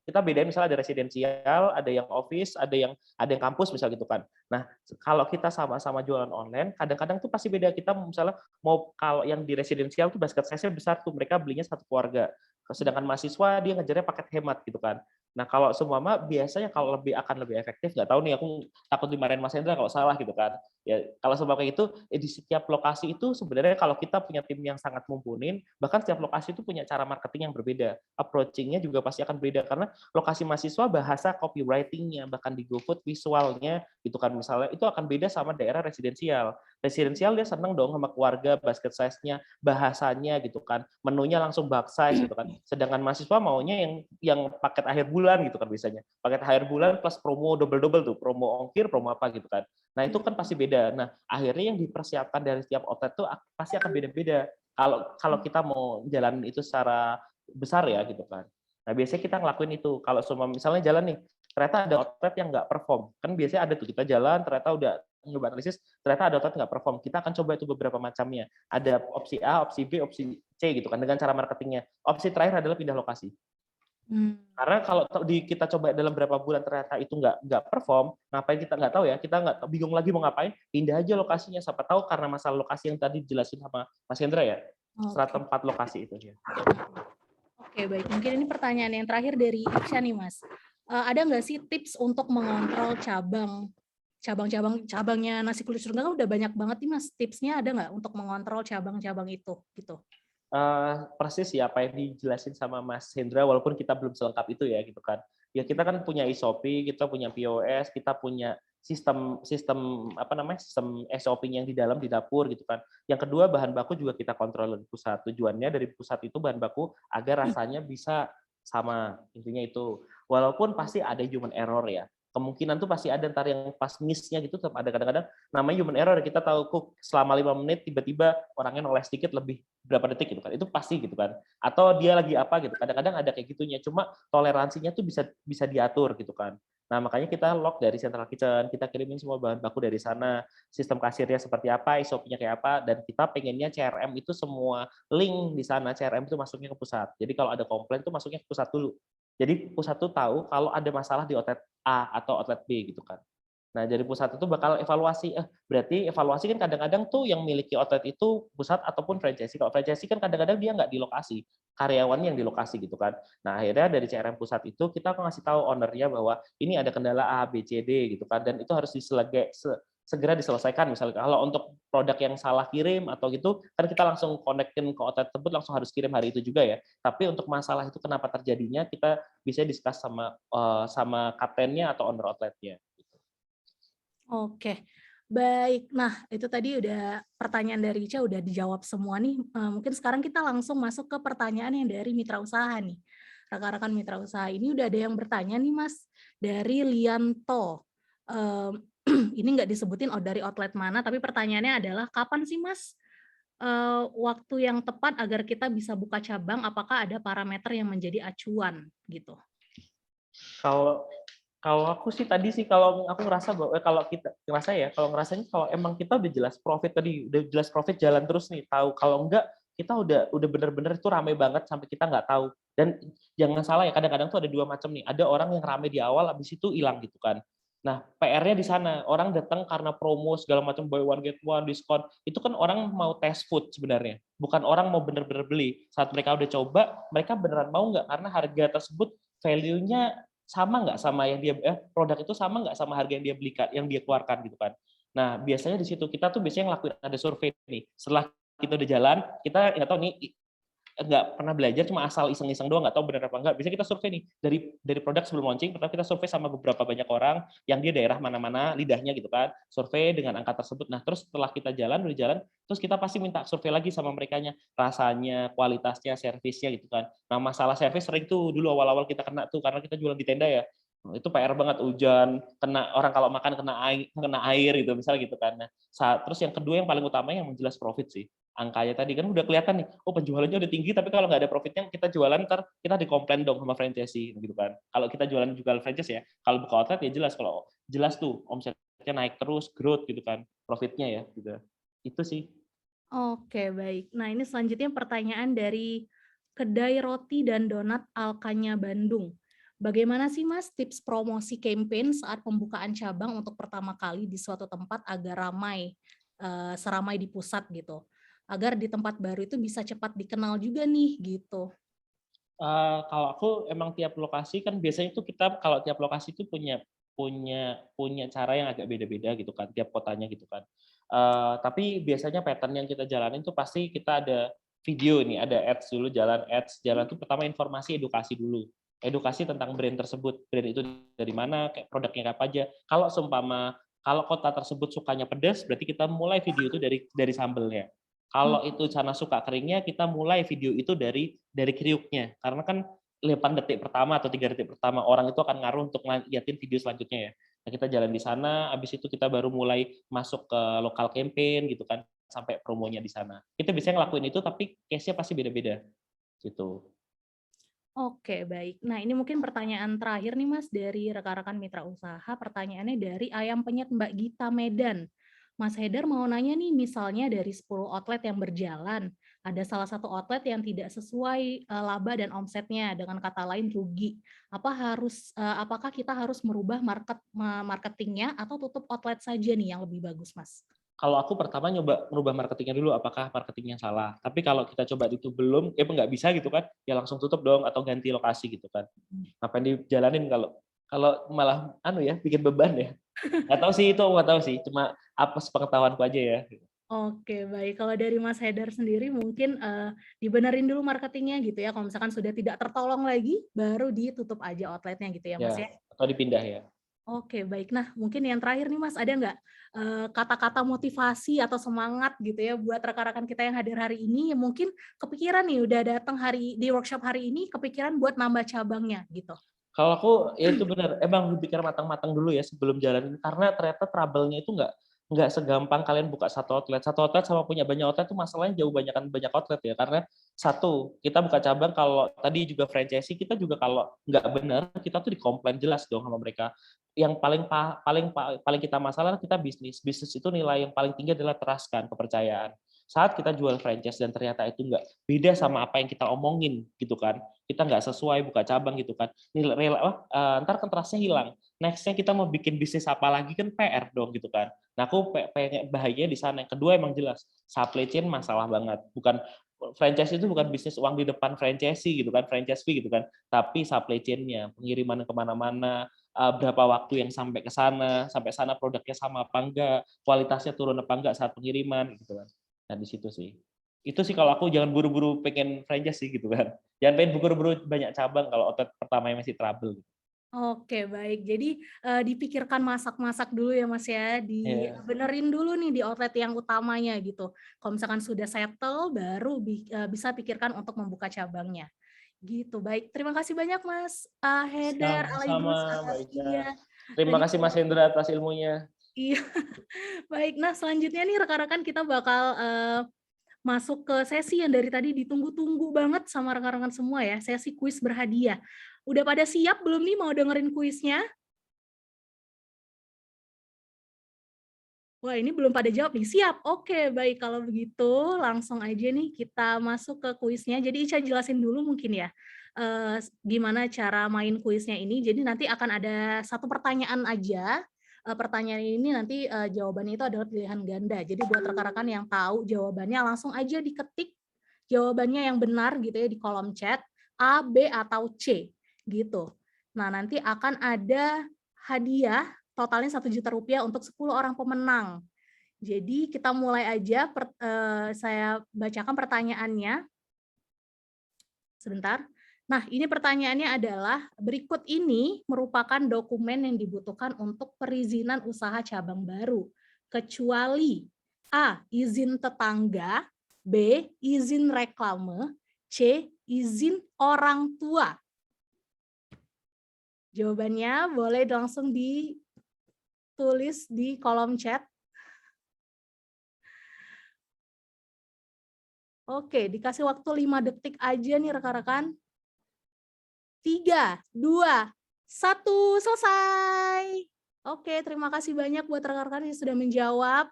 kita bedain misalnya ada residensial, ada yang office, ada yang kampus misal gitu kan. Nah, kalau kita sama-sama jualan online, kadang-kadang tuh pasti beda. Kita misalnya mau kalau yang di residensial tuh basket size-nya besar tuh, mereka belinya satu keluarga. Sedangkan mahasiswa dia ngejarnya paket hemat gitu kan. Nah, kalau semua biasanya kalau akan lebih efektif, nggak tahu nih, aku takut dimarahin Mas Hendra kalau salah gitu kan. Ya, kalau semua kayak gitu, di setiap lokasi itu sebenarnya kalau kita punya tim yang sangat mumpuni, bahkan setiap lokasi itu punya cara marketing yang berbeda. Approaching-nya juga pasti akan berbeda karena lokasi mahasiswa bahasa copywriting-nya, bahkan di GoFood visualnya gitu kan misalnya itu akan beda sama daerah residensial. Residensial dia seneng dong sama keluarga, basket size-nya, bahasanya gitu kan, menunya langsung box size gitu kan. Sedangkan mahasiswa maunya yang paket akhir bulan gitu kan biasanya. Paket akhir bulan plus promo double-double tuh, promo ongkir, promo apa gitu kan. Nah, itu kan pasti beda. Nah, akhirnya yang dipersiapkan dari setiap outlet tuh pasti akan beda-beda. Kalau kita mau jalanin itu secara besar ya gitu kan. Nah, biasanya kita ngelakuin itu. Kalau semua misalnya jalan nih, ternyata ada outlet yang nggak perform. Kan biasanya ada tuh, kita jalan, ternyata udah nyoba analisis, ternyata ada outlet nggak perform. Kita akan coba itu beberapa macamnya. Ada opsi A, opsi B, opsi C gitu kan, dengan cara marketingnya. Opsi terakhir adalah pindah lokasi. Karena kalau kita coba dalam berapa bulan ternyata itu nggak perform, ngapain kita nggak tahu ya, kita nggak bingung lagi mau ngapain, pindah aja lokasinya. Siapa tahu karena masalah lokasi yang tadi dijelasin sama Mas Hendra ya, setelah tempat lokasi itu ya. Oke, baik. Mungkin ini pertanyaan yang terakhir dari Ica nih, Mas. Ada nggak sih tips untuk mengontrol cabangnya nasi kulit surga kan udah banyak banget nih, Mas. Tipsnya ada nggak untuk mengontrol cabang-cabang itu gitu? Persis ya apa yang dijelasin sama Mas Hendra, walaupun kita belum selengkap itu ya gitu kan. Ya kita kan punya Shopee, kita punya POS, kita punya sistem sistem SOP-nya yang di dalam di dapur gitu kan. Yang kedua bahan baku juga kita kontrol dari pusat. Tujuannya dari pusat itu bahan baku agar rasanya bisa sama, intinya itu. Walaupun pasti ada human error ya. Kemungkinan tuh pasti ada ntar yang pas miss-nya gitu tetap ada, kadang-kadang namanya human error, kita tahu kok selama 5 menit tiba-tiba orangnya noleh sedikit lebih berapa detik gitu kan, itu pasti gitu kan, atau dia lagi apa gitu, kadang-kadang ada kayak gitunya, cuma toleransinya tuh bisa diatur gitu kan. Nah, makanya kita lock dari central kitchen, kita kirimin semua bahan baku dari sana, sistem kasirnya seperti apa, SOP-nya kayak apa, dan kita pengennya CRM itu semua link di sana, CRM itu masuknya ke pusat. Jadi kalau ada komplain tuh masuknya ke pusat dulu. Jadi pusat tuh tahu kalau ada masalah di outlet A atau outlet B gitu kan. Nah, dari pusat itu bakal evaluasi. Berarti evaluasi kan kadang-kadang tuh yang miliki outlet itu pusat ataupun franchisee. Kalau franchisee kan kadang-kadang dia nggak di lokasi, karyawannya yang di lokasi gitu kan. Nah, akhirnya dari CRM pusat itu kita akan ngasih tahu ownernya bahwa ini ada kendala A, B, C, D gitu kan, dan itu harus segera diselesaikan. Misalnya kalau untuk produk yang salah kirim atau gitu, kan kita langsung connect-in ke outlet tersebut, langsung harus kirim hari itu juga ya. Tapi untuk masalah itu kenapa terjadinya, kita bisa discuss sama kaptennya atau owner outletnya. Oke, baik. Nah, itu tadi udah pertanyaan dari Ica udah dijawab semua nih. Mungkin sekarang kita langsung masuk ke pertanyaan yang dari mitra usaha nih. Rekan-rekan mitra usaha ini udah ada yang bertanya nih, Mas, dari Lianto. Ini nggak disebutin dari outlet mana, tapi pertanyaannya adalah kapan sih, Mas, waktu yang tepat agar kita bisa buka cabang? Apakah ada parameter yang menjadi acuan gitu? Kalau Kalau aku sih tadi sih kalau aku ngerasa bahwa kalau kita ngerasa ya, kalau ngerasanya kalau emang kita udah jelas profit tadi, udah jelas profit jalan terus nih, tahu kalau enggak kita udah bener-bener itu rame banget sampai kita nggak tahu. Dan jangan salah ya, kadang-kadang tuh ada dua macam nih. Ada orang yang rame di awal habis itu hilang gitu kan. Nah, PR-nya di sana. Orang datang karena promo segala macam buy one get one diskon. Itu kan orang mau test food sebenarnya. Bukan orang mau bener-bener beli. Saat mereka udah coba, mereka beneran mau nggak karena harga tersebut value-nya sama nggak sama yang dia produk itu sama nggak sama harga yang dia belikan, yang dia keluarkan gitu kan. Nah, biasanya di situ kita tuh biasanya ngelakuin ada survei nih. Setelah kita udah jalan, kita nggak tahu nih nggak pernah belajar, cuma asal iseng-iseng doang, nggak tahu benar apa enggak. Biasanya kita survei nih dari produk sebelum launching, pertama kita survei sama beberapa banyak orang yang dia daerah mana-mana lidahnya gitu kan, survei dengan angka tersebut. Nah terus setelah kita udah jalan, terus kita pasti minta survei lagi sama merekanya, rasanya, kualitasnya, servisnya gitu kan. Nah masalah servis sering tuh dulu awal-awal kita kena tuh karena kita jualan di tenda ya. Itu PR banget, hujan, kena orang kalau makan kena air gitu misalnya gitu kan. Nah, terus yang kedua yang paling utama yang jelas profit sih. Angkanya tadi kan udah kelihatan nih, oh penjualannya udah tinggi tapi kalau nggak ada profitnya kita jualan ntar kita dikomplain dong sama franchisee gitu kan. Kalau kita jual franchise ya, kalau buka outlet ya jelas, kalau jelas tuh omsetnya naik terus, growth gitu kan, profitnya ya gitu. Itu sih. Oke, baik. Nah, ini selanjutnya pertanyaan dari Kedai Roti dan Donat Alkanya Bandung. Bagaimana sih Mas tips promosi campaign saat pembukaan cabang untuk pertama kali di suatu tempat agar ramai, seramai di pusat gitu? Agar di tempat baru itu bisa cepat dikenal juga nih gitu. Kalau aku emang tiap lokasi kan biasanya itu kita kalau tiap lokasi itu punya punya cara yang agak beda-beda gitu kan, tiap kotanya gitu kan. Tapi biasanya pattern yang kita jalanin tuh pasti kita ada video nih, ada ads dulu, jalan tuh pertama informasi, edukasi dulu. Edukasi tentang brand tersebut, brand itu dari mana, kayak produknya apa aja. Kalau kota tersebut sukanya pedas, berarti kita mulai video itu dari sambelnya. Kalau itu sana suka keringnya, kita mulai video itu dari kriuknya. Karena kan 8 detik pertama atau 3 detik pertama orang itu akan ngaruh untuk liatin video selanjutnya ya. Nah, kita jalan di sana, habis itu kita baru mulai masuk ke lokal campaign gitu kan, sampai promonya di sana. Kita bisa ngelakuin itu tapi case-nya pasti beda-beda gitu. Oke, baik. Nah, ini mungkin pertanyaan terakhir nih Mas dari rekan-rekan mitra usaha. Pertanyaannya dari Ayam Penyet Mbak Gita Medan. Mas Haidar mau nanya nih, misalnya dari 10 outlet yang berjalan, ada salah satu outlet yang tidak sesuai laba dan omsetnya, dengan kata lain rugi. Apakah kita harus merubah marketingnya atau tutup outlet saja nih yang lebih bagus, Mas? Kalau aku pertama nyoba merubah marketingnya dulu, apakah marketingnya salah. Tapi kalau kita coba itu belum, nggak bisa gitu kan, ya langsung tutup dong atau ganti lokasi gitu kan. Ngapain dijalanin kalau kalau malah bikin beban ya. Nggak tahu sih itu, nggak tahu sih. Cuma apa sepengetahuanku aja ya. Oke, baik. Kalau dari Mas Haidar sendiri mungkin, dibenerin dulu marketingnya gitu ya, kalau misalkan sudah tidak tertolong lagi, baru ditutup aja outletnya gitu ya, Mas, Ya, ya? atau dipindah ya. Oke, baik. Nah, mungkin yang terakhir nih, Mas, ada nggak, kata-kata motivasi atau semangat gitu ya buat rekan-rekan kita yang hadir hari ini, yang mungkin kepikiran nih udah datang di workshop hari ini, kepikiran buat nambah cabangnya gitu? Kalau aku ya itu benar, emang berpikir matang-matang dulu ya sebelum jalan ini, karena ternyata trouble-nya itu nggak segampang kalian buka satu outlet. Satu outlet sama punya banyak outlet itu masalahnya jauh banyak outlet ya. Karena satu, kita buka cabang kalau tadi juga franchise, kita juga kalau nggak benar, kita tuh dikomplain jelas dong sama mereka. Yang paling kita masalah kita bisnis. Bisnis itu nilai yang paling tinggi adalah trust kan, kepercayaan. Saat kita jual franchise dan ternyata itu nggak beda sama apa yang kita omongin gitu kan, kita nggak sesuai buka cabang gitu kan, ntar kan trust-nya hilang. Next-nya kita mau bikin bisnis apa lagi kan PR dong gitu kan. Nah aku pengen bahagia di sana. Yang kedua emang jelas supply chain masalah banget. Bukan franchise itu bukan bisnis uang di depan franchisee gitu kan, franchise fee gitu kan, tapi supply chain-nya, pengiriman kemana-mana, berapa waktu yang sampai ke sana, sampai sana produknya sama apa enggak, kualitasnya turun apa enggak saat pengiriman gitu kan. Nah di situ sih. Itu sih kalau aku jangan buru-buru pengen franchise sih gitu kan. Jangan pengen buru-buru banyak cabang kalau outlet pertamanya masih trouble. Oke, baik. Jadi, dipikirkan masak-masak dulu ya, Mas, ya, Iya. dibenerin dulu nih di outlet yang utamanya gitu. Kalau misalkan sudah settle, baru bisa pikirkan untuk membuka cabangnya, gitu. Baik, terima kasih banyak Mas, Haidar Sama-sama Alaidrus Mbak atas Ica. Terima tadi kasih Mas Hendra atas ilmunya. iya. Baik, nah selanjutnya nih rekan-rekan kita bakal, masuk ke sesi yang dari tadi ditunggu-tunggu banget sama rekan-rekan semua ya, sesi kuis berhadiah. Udah pada siap belum nih mau dengerin kuisnya? Wah, ini belum pada jawab nih. Siap. Oke, baik. Kalau begitu langsung aja nih kita masuk ke kuisnya. Jadi Ica jelasin dulu mungkin ya, gimana cara main kuisnya ini. Jadi nanti akan ada satu pertanyaan aja. Pertanyaan ini nanti jawabannya itu adalah pilihan ganda. Jadi buat rekan-rekan yang tahu jawabannya langsung aja diketik jawabannya yang benar gitu ya di kolom chat, A, B, atau C gitu. Nah, nanti akan ada hadiah totalnya Rp1.000.000 untuk 10 orang pemenang. Jadi kita mulai aja, saya bacakan pertanyaannya. Sebentar. Nah, ini pertanyaannya adalah, berikut ini merupakan dokumen yang dibutuhkan untuk perizinan usaha cabang baru, kecuali A. Izin tetangga, B. Izin reklame, C. Izin orang tua. Jawabannya boleh langsung ditulis di kolom chat. Oke, dikasih waktu 5 detik aja nih rekan-rekan. 3, 2, 1, selesai. Oke, terima kasih banyak buat rekan-rekan yang sudah menjawab.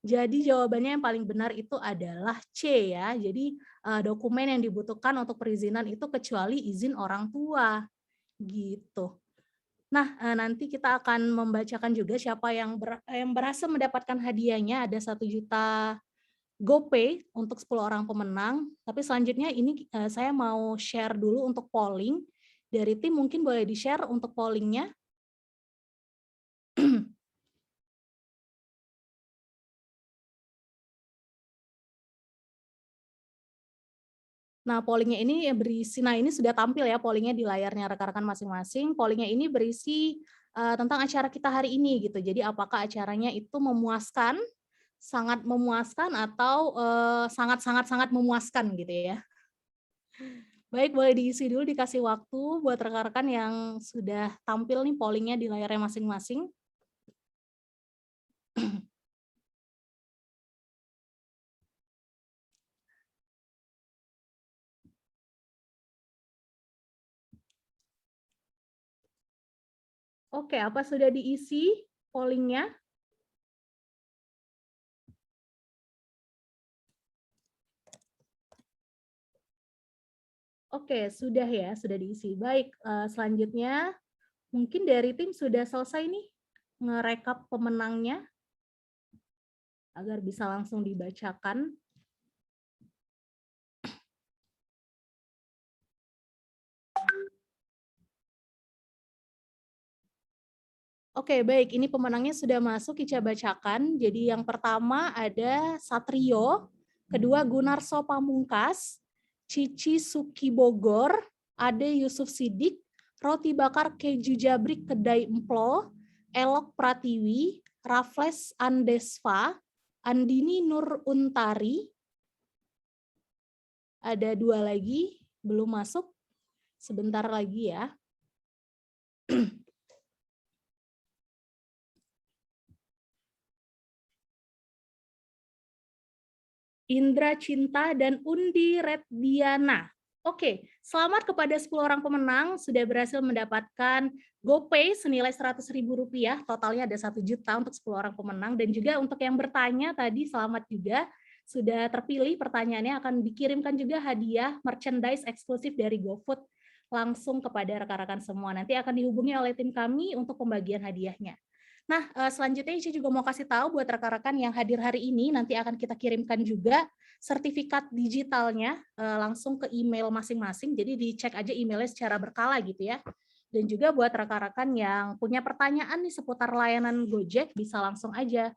Jadi jawabannya yang paling benar itu adalah C ya. Jadi dokumen yang dibutuhkan untuk perizinan itu kecuali izin orang tua. Gitu. Nah, nanti kita akan membacakan juga siapa yang berhasil mendapatkan hadiahnya. Ada 1 juta GoPay untuk 10 orang pemenang. Tapi selanjutnya ini saya mau share dulu untuk polling. Dari tim mungkin boleh di-share untuk pollingnya. Nah, pollingnya ini berisi, nah ini sudah tampil ya pollingnya di layarnya rekan-rekan masing-masing. Pollingnya ini berisi tentang acara kita hari ini gitu. Jadi apakah acaranya itu memuaskan, sangat memuaskan, atau sangat-sangat-sangat memuaskan gitu ya. Baik, boleh diisi dulu, dikasih waktu buat rekan-rekan yang sudah tampil nih pollingnya di layarnya masing-masing. Oke, apa sudah diisi pollingnya? Oke, sudah ya, sudah diisi. Baik, selanjutnya mungkin dari tim sudah selesai nih ngerekap pemenangnya agar bisa langsung dibacakan. Oke, baik. Ini pemenangnya sudah masuk, Ica bacakan. Jadi yang pertama ada Satrio, kedua Gunarso Pamungkas, Cici Suki Bogor, Ade Yusuf Sidik, Roti Bakar Keju Jabrik Kedai Emplo, Elok Pratiwi, Raffles Andesva, Andini Nur Untari, ada 2 lagi, belum masuk, sebentar lagi ya. Indra Cinta, dan Undi Reddiana. Oke, selamat kepada 10 orang pemenang, sudah berhasil mendapatkan GoPay senilai Rp100.000, totalnya ada 1 juta untuk 10 orang pemenang, dan juga untuk yang bertanya tadi, selamat juga, sudah terpilih pertanyaannya, akan dikirimkan juga hadiah merchandise eksklusif dari GoFood langsung kepada rekan-rekan semua. Nanti akan dihubungi oleh tim kami untuk pembagian hadiahnya. Nah, selanjutnya Ica juga mau kasih tahu buat rekan-rekan yang hadir hari ini, nanti akan kita kirimkan juga sertifikat digitalnya langsung ke email masing-masing, jadi dicek aja emailnya secara berkala gitu ya. Dan juga buat rekan-rekan yang punya pertanyaan nih seputar layanan Gojek, bisa langsung aja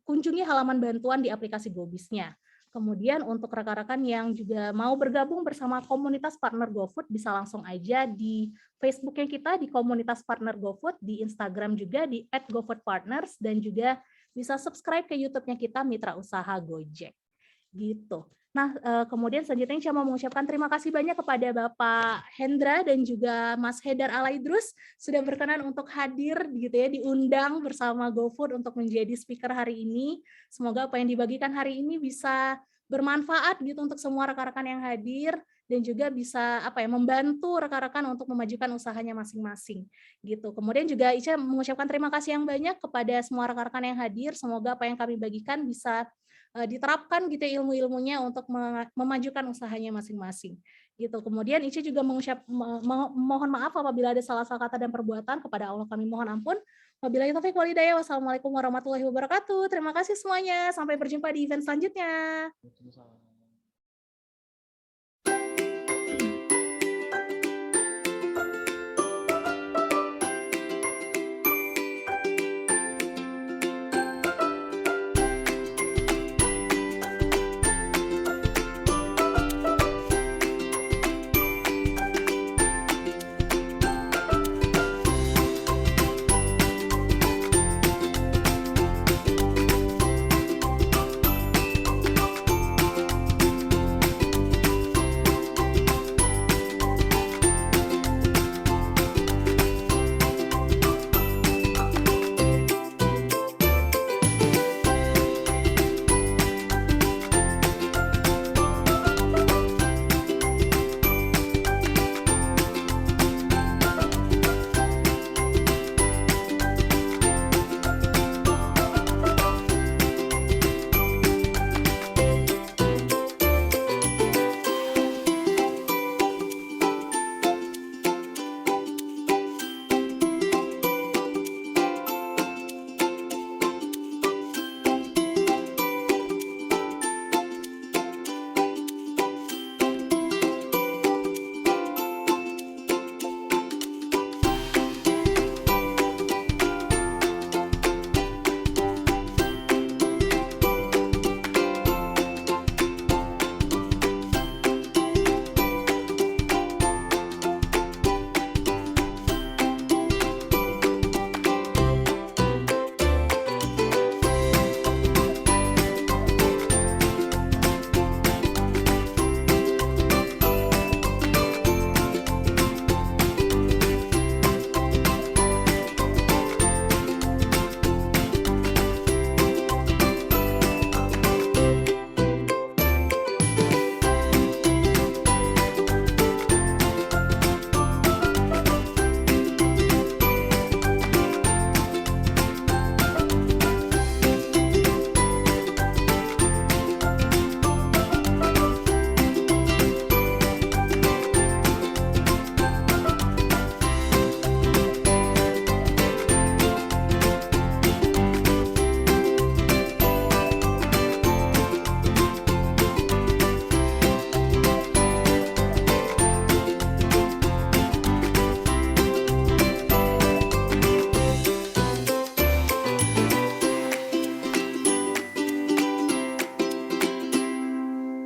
kunjungi halaman bantuan di aplikasi Gobis-nya. Kemudian untuk rekan-rekan yang juga mau bergabung bersama komunitas partner GoFood, bisa langsung aja di Facebook-nya kita di komunitas partner GoFood, di Instagram juga di @GoFoodPartners, dan juga bisa subscribe ke YouTube-nya kita Mitra Usaha Gojek. Gitu. Nah, kemudian selanjutnya saya mau mengucapkan terima kasih banyak kepada Bapak Hendra dan juga Mas Haidar Alaidrus sudah berkenan untuk hadir gitu ya, diundang bersama GoFood untuk menjadi speaker hari ini. Semoga apa yang dibagikan hari ini bisa bermanfaat gitu untuk semua rekan-rekan yang hadir. dan juga bisa membantu rekan-rekan untuk memajukan usahanya masing-masing gitu. Kemudian juga Ica mengucapkan terima kasih yang banyak kepada semua rekan-rekan yang hadir. Semoga apa yang kami bagikan bisa diterapkan gitu ilmu-ilmunya untuk memajukan usahanya masing-masing gitu. Kemudian Ica juga mohon maaf apabila ada salah-salah kata dan perbuatan, kepada Allah kami mohon ampun. Wabillahi taufiq wal hidayah. Wassalamualaikum warahmatullahi wabarakatuh. Terima kasih semuanya. Sampai berjumpa di event selanjutnya.